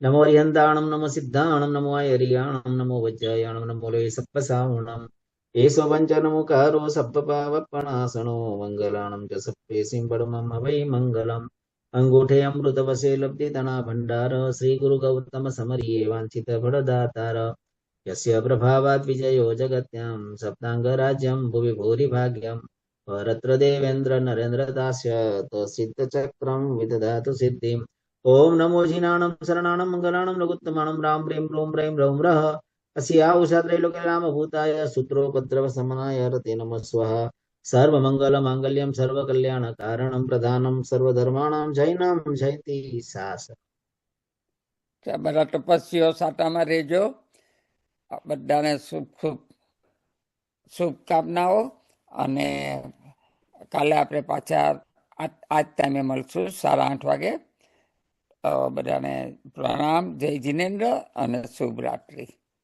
નમો અરિહંતાણમ, નમો સિદ્ધાણમ, નમો આયરિયાણમ, નમો વજ્જાયાણમ, નમો લે સપ્પસાવણમ, એસો પંચનમુકારો સપ્પપાવપણાસણો, મંગલાણમ ચ સપ્પેસિં પડમમ અભય મંગલમ. અંગૂઠે અમૃત વસે લબ્ધિ તણા ભંડાર, શ્રી ગુરુ ગૌતમ સમરીએ વાંછિત ફળદાતાર. યસ્ય પ્રભાવાત વિજયો જગત્યામ, સપ્તાંગ રાજ્યમ ભુવિ ભૂરિ ભાગ્યમ. પરત્ર દેવેન્દ્ર નરેન્દ્ર દાસ્ય, તો સિદ્ધ ચક્રમ વિદધાતુ સિદ્ધિમ. ઓમ નમો જીનાણમ શરણાણમ મંગલાણમ લઘુત્તમાણમ રામ પ્રેમ રોમ પ્રેમ રૌમ રહ. अस्या उषा त्रैलोक्य राम भूताय सूत्रोपद्रव समनाय रते नमः स्वाहा. सर्व मंगल मांगल्यम सर्व कल्याण कारणम प्रधानम सर्वधर्माणाम जैनाम जयति सास. બધા તપસ્વીઓ સાટામાં રહેજો. બધાને શુભકામનાઓ. અને કાલે આપણે પાછા આ જ ટાઈમે મળશું 8:30 વાગે. બધાને પ્રણામ, જય જિનેન્દ્ર અને શુભ રાત્રિ.